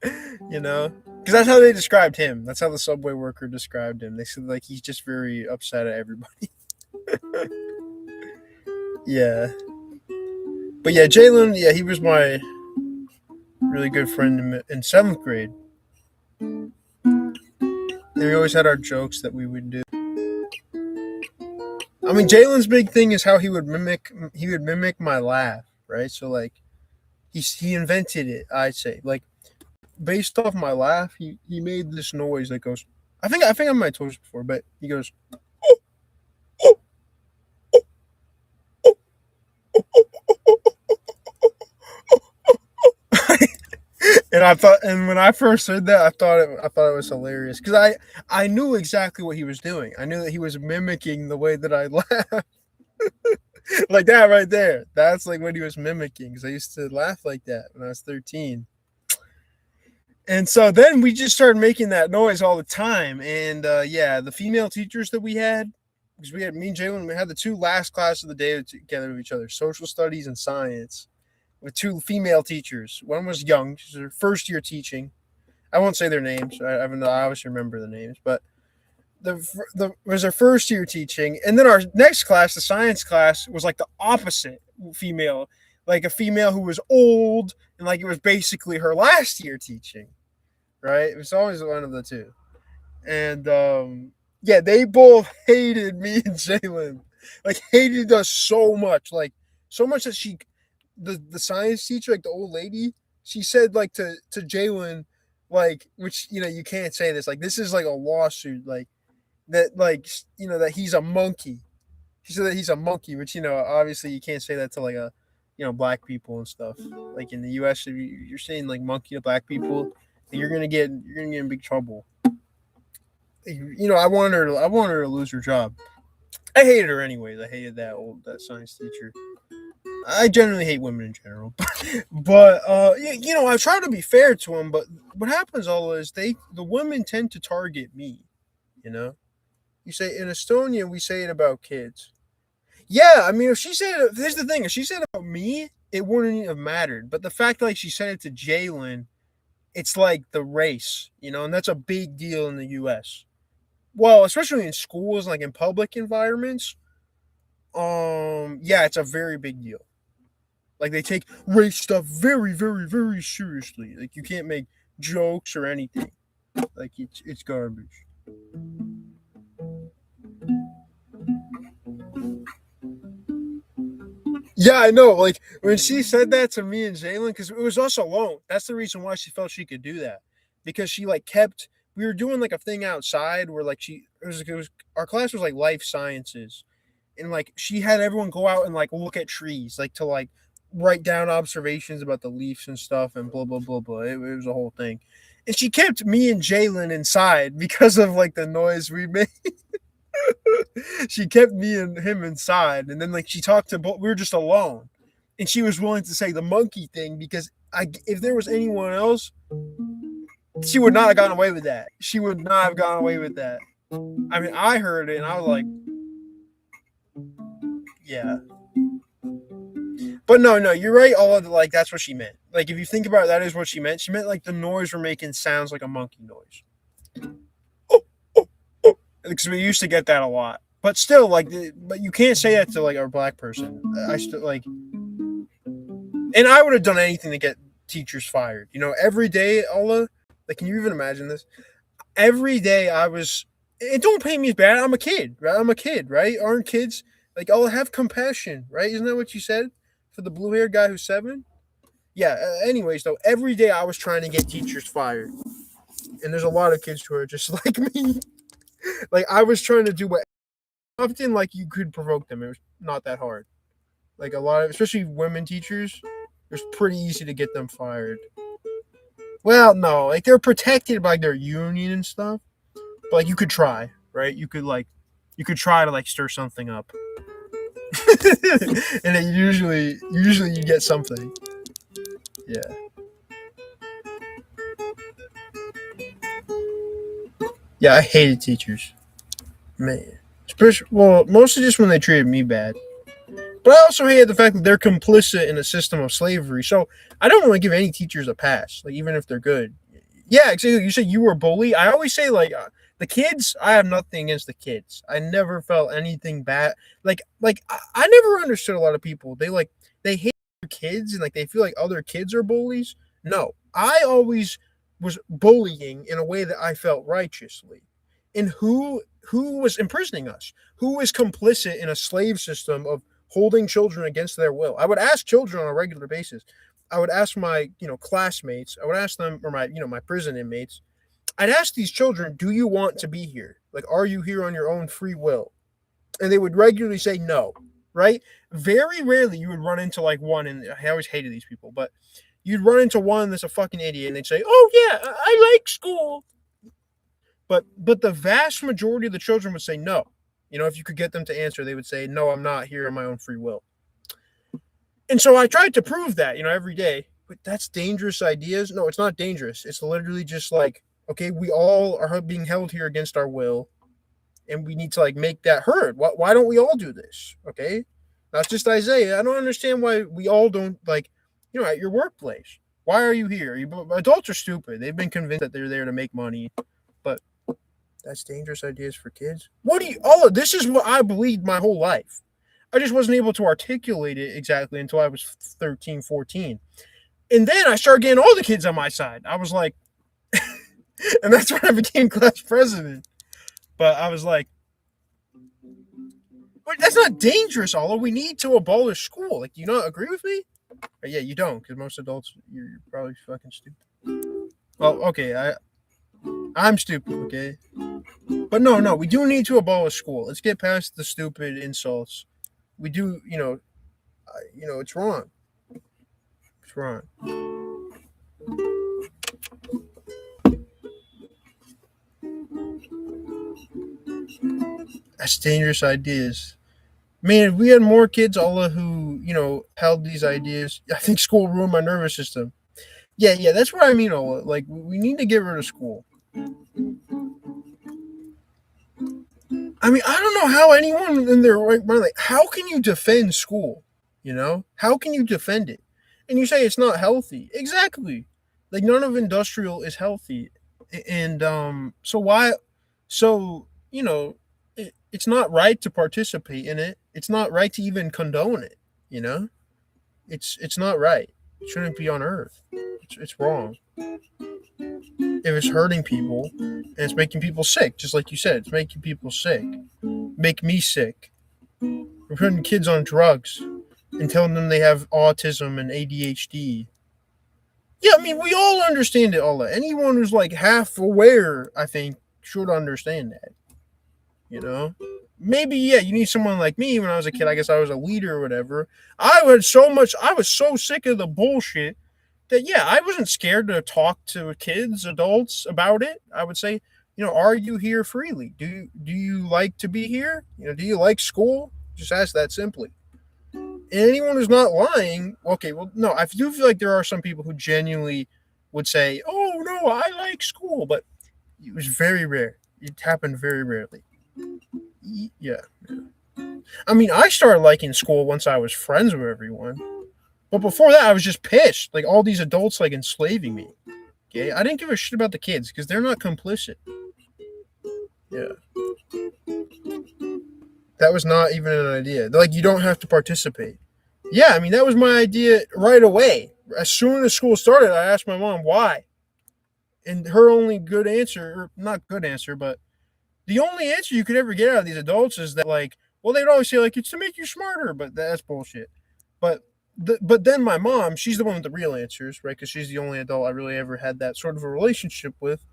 Because that's how they described him. That's how the subway worker described him. They said like he's just very upset at everybody. Yeah. But yeah, Jalen, yeah, he was my really good friend in 7th grade. And we always had our jokes that we would do. I mean, Jalen's big thing is how he would mimic my laugh, right? So like he invented it, I'd say. Like, based off my laugh, he made this noise that goes, I think I might have told you before, but he goes, and when I first heard that, I thought it was hilarious because I knew exactly what he was doing. I knew that he was mimicking the way that I laugh. Like that right there. That's like what he was mimicking, because I used to laugh like that when I was 13. And so then we just started making that noise all the time. And yeah, the female teachers that we had, because we had me and Jalen, we had the two last classes of the day together with each other, social studies and science, with two female teachers. One was young, she's her first year teaching. I won't say their names. I obviously remember the names, but the was her first year teaching. And then our next class, the science class, was like the opposite female. like a female who was old and like it was basically her last year teaching, right? It was always one of the two. And yeah, they both hated me and Jalen, like hated us so much, so much that the science teacher, like the old lady, she said like to Jalen, like, which you can't say this, like this is like a lawsuit, like that, like that he's a monkey. She said that he's a monkey, which obviously you can't say that to like a black people and stuff. Like in the U.S., if you're saying like monkey to black people, you're gonna get in big trouble. I wanted her to lose her job. I hated her anyways. I hated that science teacher. I generally hate women in general, but I try to be fair to them. But what happens all is the women tend to target me. You say in Estonia we say it about kids. Yeah, I mean, here's the thing: if she said it about me, it wouldn't have mattered. But the fact like she said it to Jalen, it's like the race, and that's a big deal in the U.S. Well, especially in schools, like in public environments. Yeah, it's a very big deal. Like they take race stuff very, very, very seriously. Like you can't make jokes or anything. Like it's garbage. Yeah, I know. Like when she said that to me and Jalen, because it was us alone. That's the reason why she felt she could do that, because she like kept. We were doing like a thing outside where like it was our class was like life sciences, and like she had everyone go out and like look at trees, like to like write down observations about the leaves and stuff and blah blah blah blah. It was a whole thing, and she kept me and Jalen inside because of like the noise we made. She kept me and him inside, and then like she talked to both. We were just alone, and she was willing to say the monkey thing because if there was anyone else, she would not have gotten away with that. She would not have gotten away with that. I mean, I heard it and I was like, yeah. But no, you're right. All of like that's what she meant. Like if you think about it, that is what she meant. She meant like the noise we're making sounds like a monkey noise. Because we used to get that a lot. But still, like, but you can't say that to like a black person. I still like, and I would have done anything to get teachers fired. Every day, Allah, like, can you even imagine this? Every day it don't pay me as bad. I'm a kid, right? Aren't kids like, I'll have compassion, right? Isn't that what you said for the blue haired guy who's 7? Yeah. Anyways, though, every day I was trying to get teachers fired, and there's a lot of kids who are just like me. Like I was trying to do what often like you could provoke them. It was not that hard. Like a lot of, especially women teachers, it was pretty easy to get them fired. Well, no, like they're protected by their union and stuff. But like you could try, right? You could try to like stir something up. And then usually you get something. Yeah. Yeah, I hated teachers. Man. Mostly just when they treated me bad. But I also hated the fact that they're complicit in a system of slavery. So I don't want to give any teachers a pass, like even if they're good. Yeah, exactly. You said you were a bully. I always say like the kids. I have nothing against the kids. I never felt anything bad. Like I never understood a lot of people. They hate their kids and like they feel like other kids are bullies. No, I always was bullying in a way that I felt righteously. And who was imprisoning us? Who was complicit in a slave system of holding children against their will? I would ask children on a regular basis. I would ask my, classmates. I would ask them, or my prison inmates. I'd ask these children, do you want to be here? Like, are you here on your own free will? And they would regularly say no, right? Very rarely you would run into like one, and I always hated these people, but you'd run into one that's a fucking idiot, and they'd say, oh yeah, I like school. But the vast majority of the children would say no. If you could get them to answer, they would say, no, I'm not here on my own free will. And so I tried to prove that, every day. But that's dangerous ideas. No, it's not dangerous. It's literally just like, okay, we all are being held here against our will, and we need to like make that heard. Why don't we all do this? Okay, not just Isaiah. I don't understand why we all don't like, at your workplace. Why are you here? Adults are stupid. They've been convinced that they're there to make money, but that's dangerous ideas for kids. This is what I believed my whole life. I just wasn't able to articulate it exactly until I was 13, 14. And then I started getting all the kids on my side. I was like, and that's when I became class president. But I was like, but that's not dangerous, Although we need to abolish school. Like, do you not agree with me? But yeah, you don't, because most adults, you're probably fucking stupid. Well, okay, I'm stupid, okay? But no, we do need to abolish school. Let's get past the stupid insults. We do, it's wrong. It's wrong. That's dangerous ideas. Man, if we had more kids, Allah, who, held these ideas, I think school ruined my nervous system. Yeah, that's what I mean, Allah. Like, we need to get rid of school. I mean, I don't know how anyone in their right mind, like, how can you defend school? How can you defend it? And you say it's not healthy. Exactly. Like, none of industrial is healthy. And so why? So, it's not right to participate in it. It's not right to even condone it. It's not right. It shouldn't be on earth. It's wrong. If it's hurting people and it's making people sick, just like you said, it's making people sick. Make me sick. We're putting kids on drugs and telling them they have autism and ADHD. Yeah, I mean, we all understand it, all that. Anyone who's like half aware, I think, should understand that. Maybe, yeah, you need someone like me. When I was a kid, I guess I was a leader or whatever. I was so sick of the bullshit that, yeah, I wasn't scared to talk to kids, adults about it. I would say, are you here freely? Do you like to be here? Do you like school? Just ask that simply. And anyone who's not lying, okay, well, no, I do feel like there are some people who genuinely would say, oh, no, I like school, but it was very rare. It happened very rarely. Yeah. I mean, I started liking school once I was friends with everyone. But before that, I was just pissed. Like, all these adults, like, enslaving me. Okay? I didn't give a shit about the kids because they're not complicit. Yeah. That was not even an idea. Like, you don't have to participate. Yeah, I mean, that was my idea right away. As soon as school started, I asked my mom why. And her only good answer, or not good answer, but the only answer you could ever get out of these adults is that, like, well, they'd always say, like, it's to make you smarter, but that's bullshit. But then my mom, she's the one with the real answers, right? Because she's the only adult I really ever had that sort of a relationship with.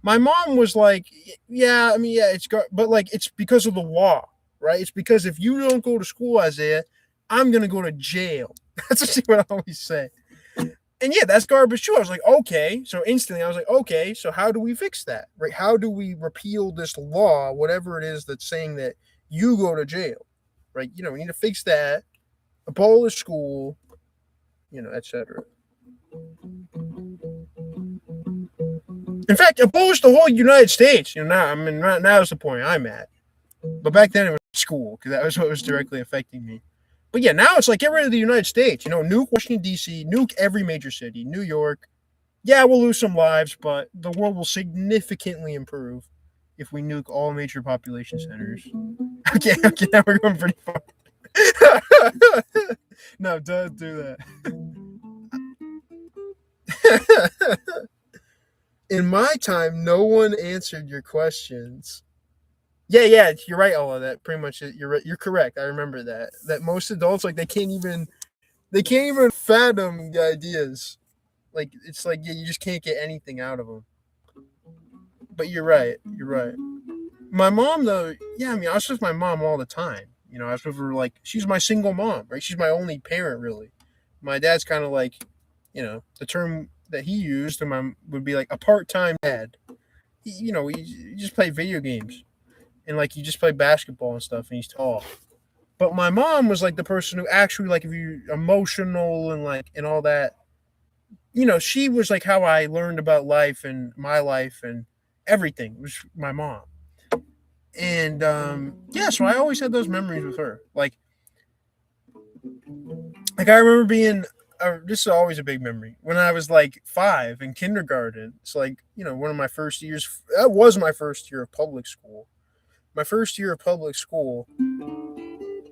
My mom was like, yeah, I mean, yeah, but like, it's because of the law, right? It's because if you don't go to school, Isaiah, I'm going to go to jail. That's what I always say. And yeah, that's garbage too. I was like, okay. So instantly I was like, okay, so how do we fix that? Right? How do we repeal this law, whatever it is that's saying that you go to jail? Right? We need to fix that, abolish school, etc. In fact, abolish the whole United States. Now's the point I'm at. But back then it was school, because that was what was directly affecting me. But yeah, now it's like, get rid of the United States. Nuke Washington, D.C., nuke every major city, New York. Yeah, we'll lose some lives, but the world will significantly improve if we nuke all major population centers. Okay, now we're going pretty far. No, don't do that. In my time, no one answered your questions. Yeah, you're right, all of that. Pretty much, you're right. You're correct. I remember that. That most adults, like, they can't even fathom the ideas. Like, it's like, yeah, you just can't get anything out of them. But you're right. My mom, though, yeah, I mean, I was with my mom all the time. I was with her, like, she's my single mom, right? She's my only parent, really. My dad's kind of like, the term that he used would be like a part-time dad. He just play video games. And, like, you just play basketball and stuff, and he's tall. But my mom was, like, the person who actually, like, if you're emotional and, like, and all that, she was, like, how I learned about life and my life and everything. It was my mom. And, yeah, so I always had those memories with her. Like I remember being, this is always a big memory, when I was, like, 5 in kindergarten. It's, like, one of my first years. That was my first year of public school. My first year of public school,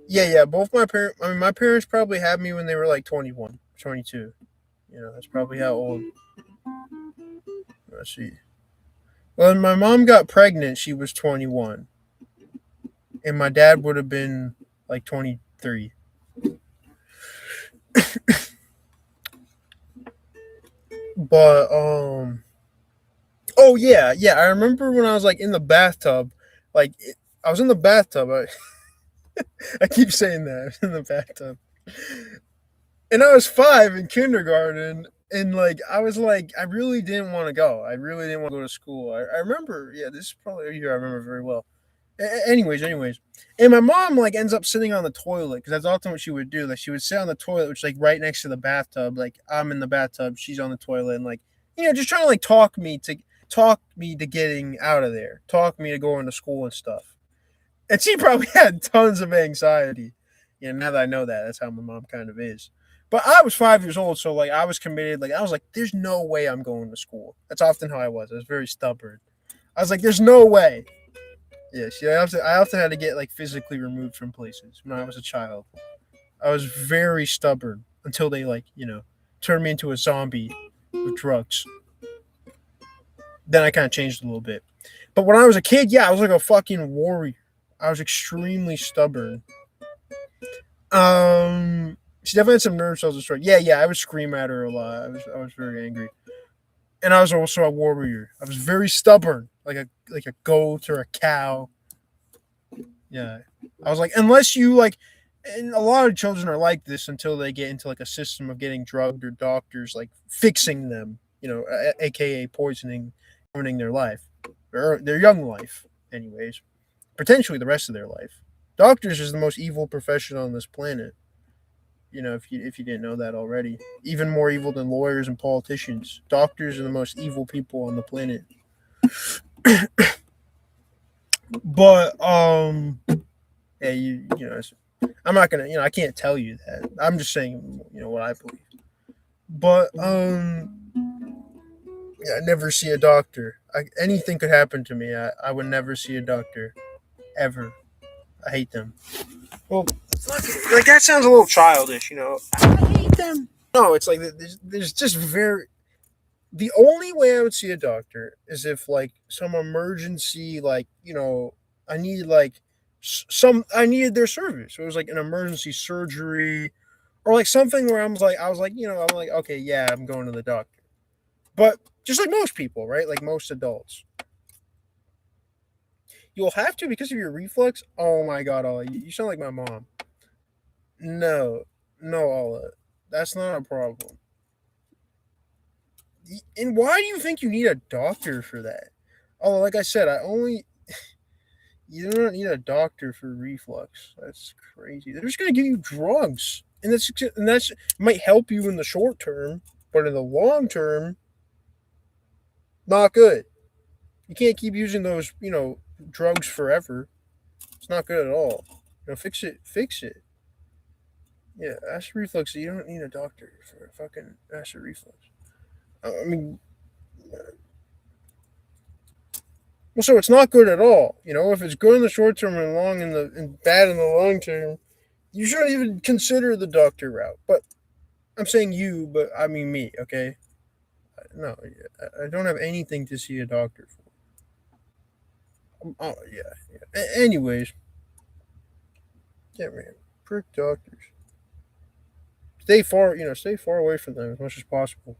Yeah. Both my parents. I mean, my parents probably had me when they were like 21, 22. That's probably how old. Let's see. When my mom got pregnant, she was 21, and my dad would have been like 23. But oh yeah. I remember when I was like in the bathtub, I was in the bathtub. I keep saying that I was in the bathtub, and I was 5 in kindergarten, and I was like, I really didn't want to go. I really didn't want to go to school. I remember, yeah, this is probably a year I remember very well. Anyways, and my mom ends up sitting on the toilet because that's often what she would do. Like she would sit on the toilet, which right next to the bathtub. Like I'm in the bathtub, she's on the toilet, and just trying to talk me to getting out of there, talk me to going to school and stuff. And she probably had tons of anxiety. Now that I know that, that's how my mom kind of is. But I was 5 years old, so I was committed. I was like, there's no way I'm going to school. That's often how I was. I was very stubborn. I was like, there's no way. Yeah, see, I often had to get physically removed from places when I was a child. I was very stubborn until they turned me into a zombie with drugs. Then I kind of changed a little bit. But when I was a kid, yeah, I was like a fucking warrior. I was extremely stubborn. She definitely had some nerve cells destroyed. Yeah, I would scream at her a lot. I was very angry. And I was also a warrior. I was very stubborn, like a goat or a cow. Yeah. I was like, unless you and a lot of children are like this until they get into a system of getting drugged or doctors fixing them, aka poisoning, ruining their life, or their young life, anyways, potentially the rest of their life. Doctors is the most evil profession on this planet. If you didn't know that already, even more evil than lawyers and politicians. Doctors are the most evil people on the planet. But hey, I'm not gonna, I can't tell you that. I'm just saying, what I believe. But yeah, I never see a doctor. Anything could happen to me. I would never see a doctor, ever. I hate them. Well, that sounds a little childish, I hate them. No, it's there's just the only way I would see a doctor is if some emergency, I needed I needed their service. So it was an emergency surgery or something where I'm okay, yeah, I'm going to the doctor. But just like most people, right? Like most adults. You'll have to because of your reflux. Oh my god, Ollie, you sound like my mom. No, Ollie, that's not a problem. And why do you think you need a doctor for that? Oh, like I said, you don't need a doctor for reflux. That's crazy. They're just gonna give you drugs, and that's might help you in the short term, but in the long term, not good. You can't keep using those, drugs forever. It's not good at all. Fix it. Yeah, acid reflux. You don't need a doctor for fucking acid reflux. I mean, well, so it's not good at all. If it's good in the short term and bad in the long term, you shouldn't even consider the doctor route. But I'm saying you, but I mean me. Okay. No, I don't have anything to see a doctor for. Oh yeah. Anyways, yeah, man, prick doctors. Stay far away from them as much as possible.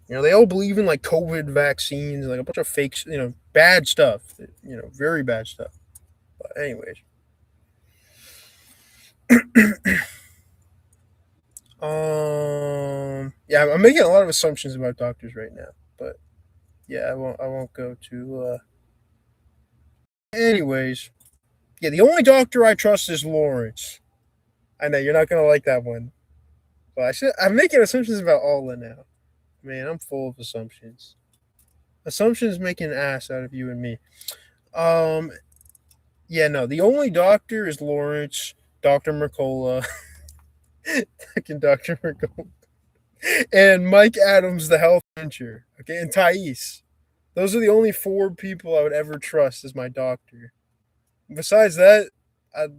They all believe in COVID vaccines, a bunch of fakes, bad stuff, very bad stuff. But anyways, yeah, I'm making a lot of assumptions about doctors right now, but yeah, I won't go to. Anyways, yeah, the only doctor I trust is Lawrence. I know you're not gonna like that one, but I'm making assumptions about Ola now. Man, I'm full of assumptions. Assumptions make an ass out of you and me. Yeah, no, the only doctor is Lawrence, Dr. Mercola, fucking Dr. Mercola, and Mike Adams, the health ranger, okay, and Thais. Those are the only 4 people I would ever trust as my doctor. Besides that,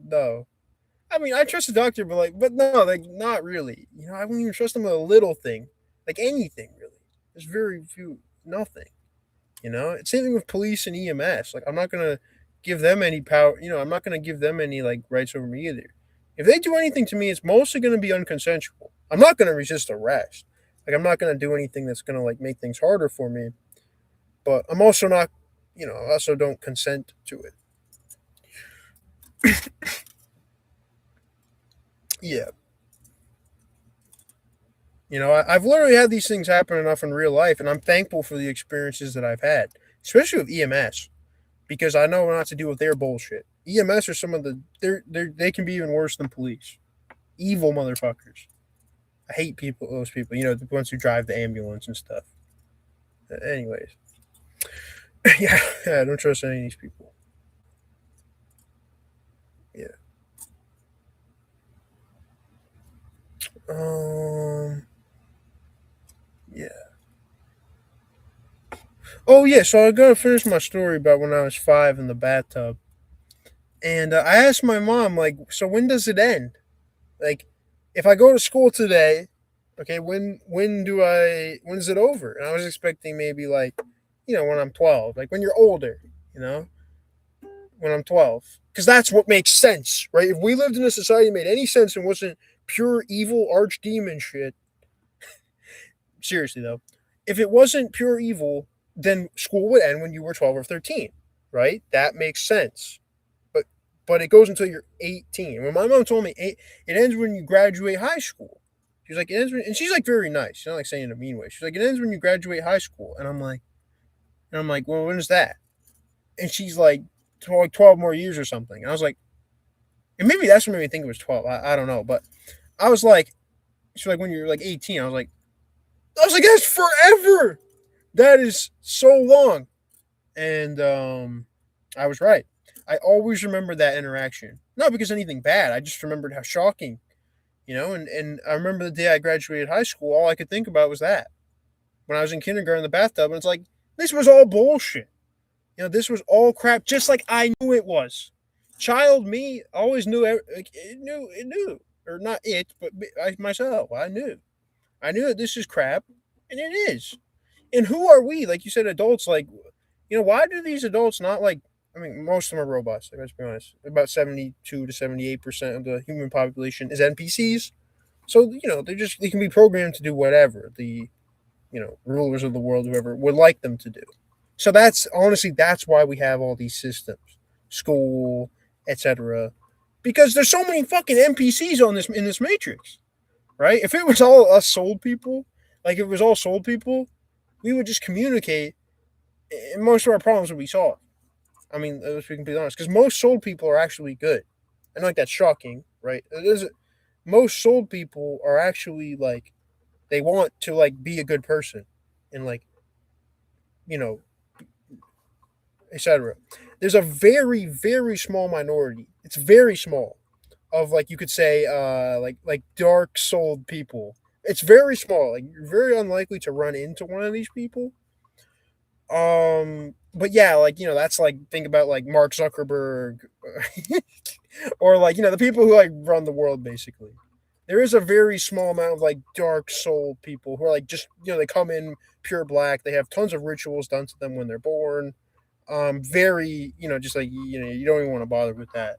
no. I mean, I trust the doctor, but no, like not really. I wouldn't even trust them with a little thing, like anything really. There's very few, nothing. It's same thing with police and EMS. Like, I'm not gonna give them any power. I'm not gonna give them any like rights over me either. If they do anything to me, it's mostly gonna be unconsensual. I'm not gonna resist arrest. Like, I'm not gonna do anything that's gonna like make things harder for me. But I'm also not, I also don't consent to it. Yeah. I've literally had these things happen enough in real life, and I'm thankful for the experiences that I've had, especially with EMS, because I know not to deal with their bullshit. EMS are some of the they can be even worse than police. Evil motherfuckers. I hate those people. The ones who drive the ambulance and stuff. Anyways, yeah, I don't trust any of these people. Yeah. Um. Yeah. Oh yeah. So I'm gonna finish my story about when I was 5 in the bathtub, and I asked my mom, like, so when does it end? Like, if I go to school today, okay, when is it over? And I was expecting maybe like, when I'm 12, like when you're older, you know, when I'm 12, because that's what makes sense, right? If we lived in a society that made any sense and wasn't pure evil archdemon shit, seriously though, if it wasn't pure evil, then school would end when you were 12 or 13, right? That makes sense. But but it goes until you're 18. When my mom told me it ends when you graduate high school. She's like, it ends when, and she's like very nice. She's not like saying it in a mean way. She's like, it ends when you graduate high school. And I'm like, well, when is that? And she's like, 12 more years or something. And I was like, and maybe that's what made me think it was 12. I don't know. But I was like, she's like, when you're like 18. I was like, that's forever. That is so long. And I was right. I always remember that interaction. Not because anything bad. I just remembered how shocking, and I remember the day I graduated high school, all I could think about was that. When I was in kindergarten in the bathtub, and it's like, this was all bullshit. This was all crap, just like I knew it was. Child me always knew, like, it knew. Or not it, but myself. I knew. I knew that this is crap, and it is. And who are we? Like you said, adults, like, why do these adults not like, I mean, most of them are robots, like, let's be honest. About 72 to 78% of the human population is NPCs. So, they can be programmed to do whatever the, rulers of the world, whoever would like them to do. So that's why we have all these systems, school, etc. Because there's so many fucking NPCs in this matrix, right? If it was all us soul people, like if it was all soul people, we would just communicate, and most of our problems would be solved. I mean, let's be completely honest, because most soul people are actually good. I know, like, that's shocking, right? Most soul people are actually like, they want to like be a good person, and like, you know, etc. There's a very very small minority. It's very small of, like, you could say, like dark souled people. It's very small. Like, you're very unlikely to run into one of these people. But yeah, like, that's like, think about like Mark Zuckerberg, or like, the people who like run the world basically. There is a very small amount of like dark soul people who are like, just, they come in pure black. They have tons of rituals done to them when they're born. Very, just like, you don't even want to bother with that.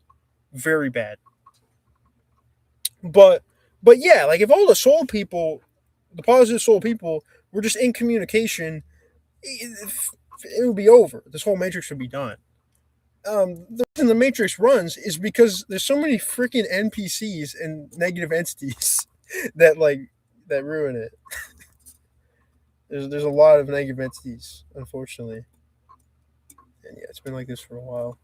Very bad. But yeah, like, if all the soul people, the positive soul people, were just in communication, it would be over. This whole matrix would be done. The reason the matrix runs is because there's so many freaking NPCs and negative entities that like that ruin it. There's a lot of negative entities, unfortunately, and yeah, it's been like this for a while.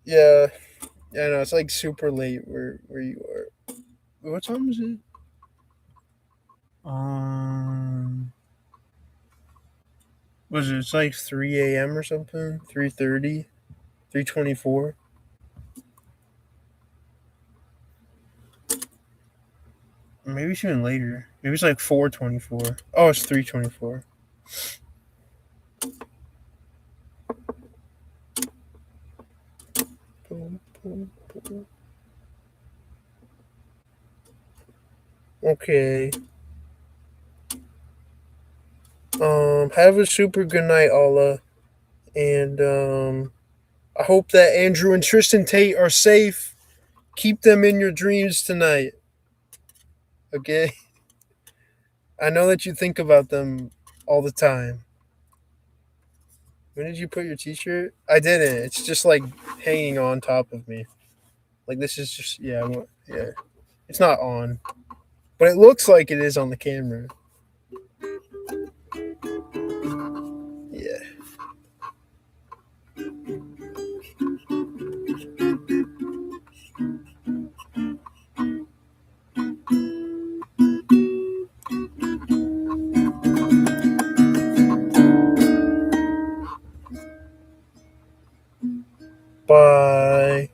Yeah, yeah, no, it's like super late where you are. What time is it? Um, was it? It's like 3 a.m. or something. 3:30, 3:24. Maybe it's even later. Maybe it's like 4:24. Oh, it's 3:24. Boom, boom, boom. Okay. Have a super good night, Allah. And I hope that Andrew and Tristan Tate are safe. Keep them in your dreams tonight. Okay? I know that you think about them all the time. When did you put your t-shirt? I didn't. It's just like hanging on top of me. Like this is just yeah. It's not on, but it looks like it is on the camera. Yeah. Bye.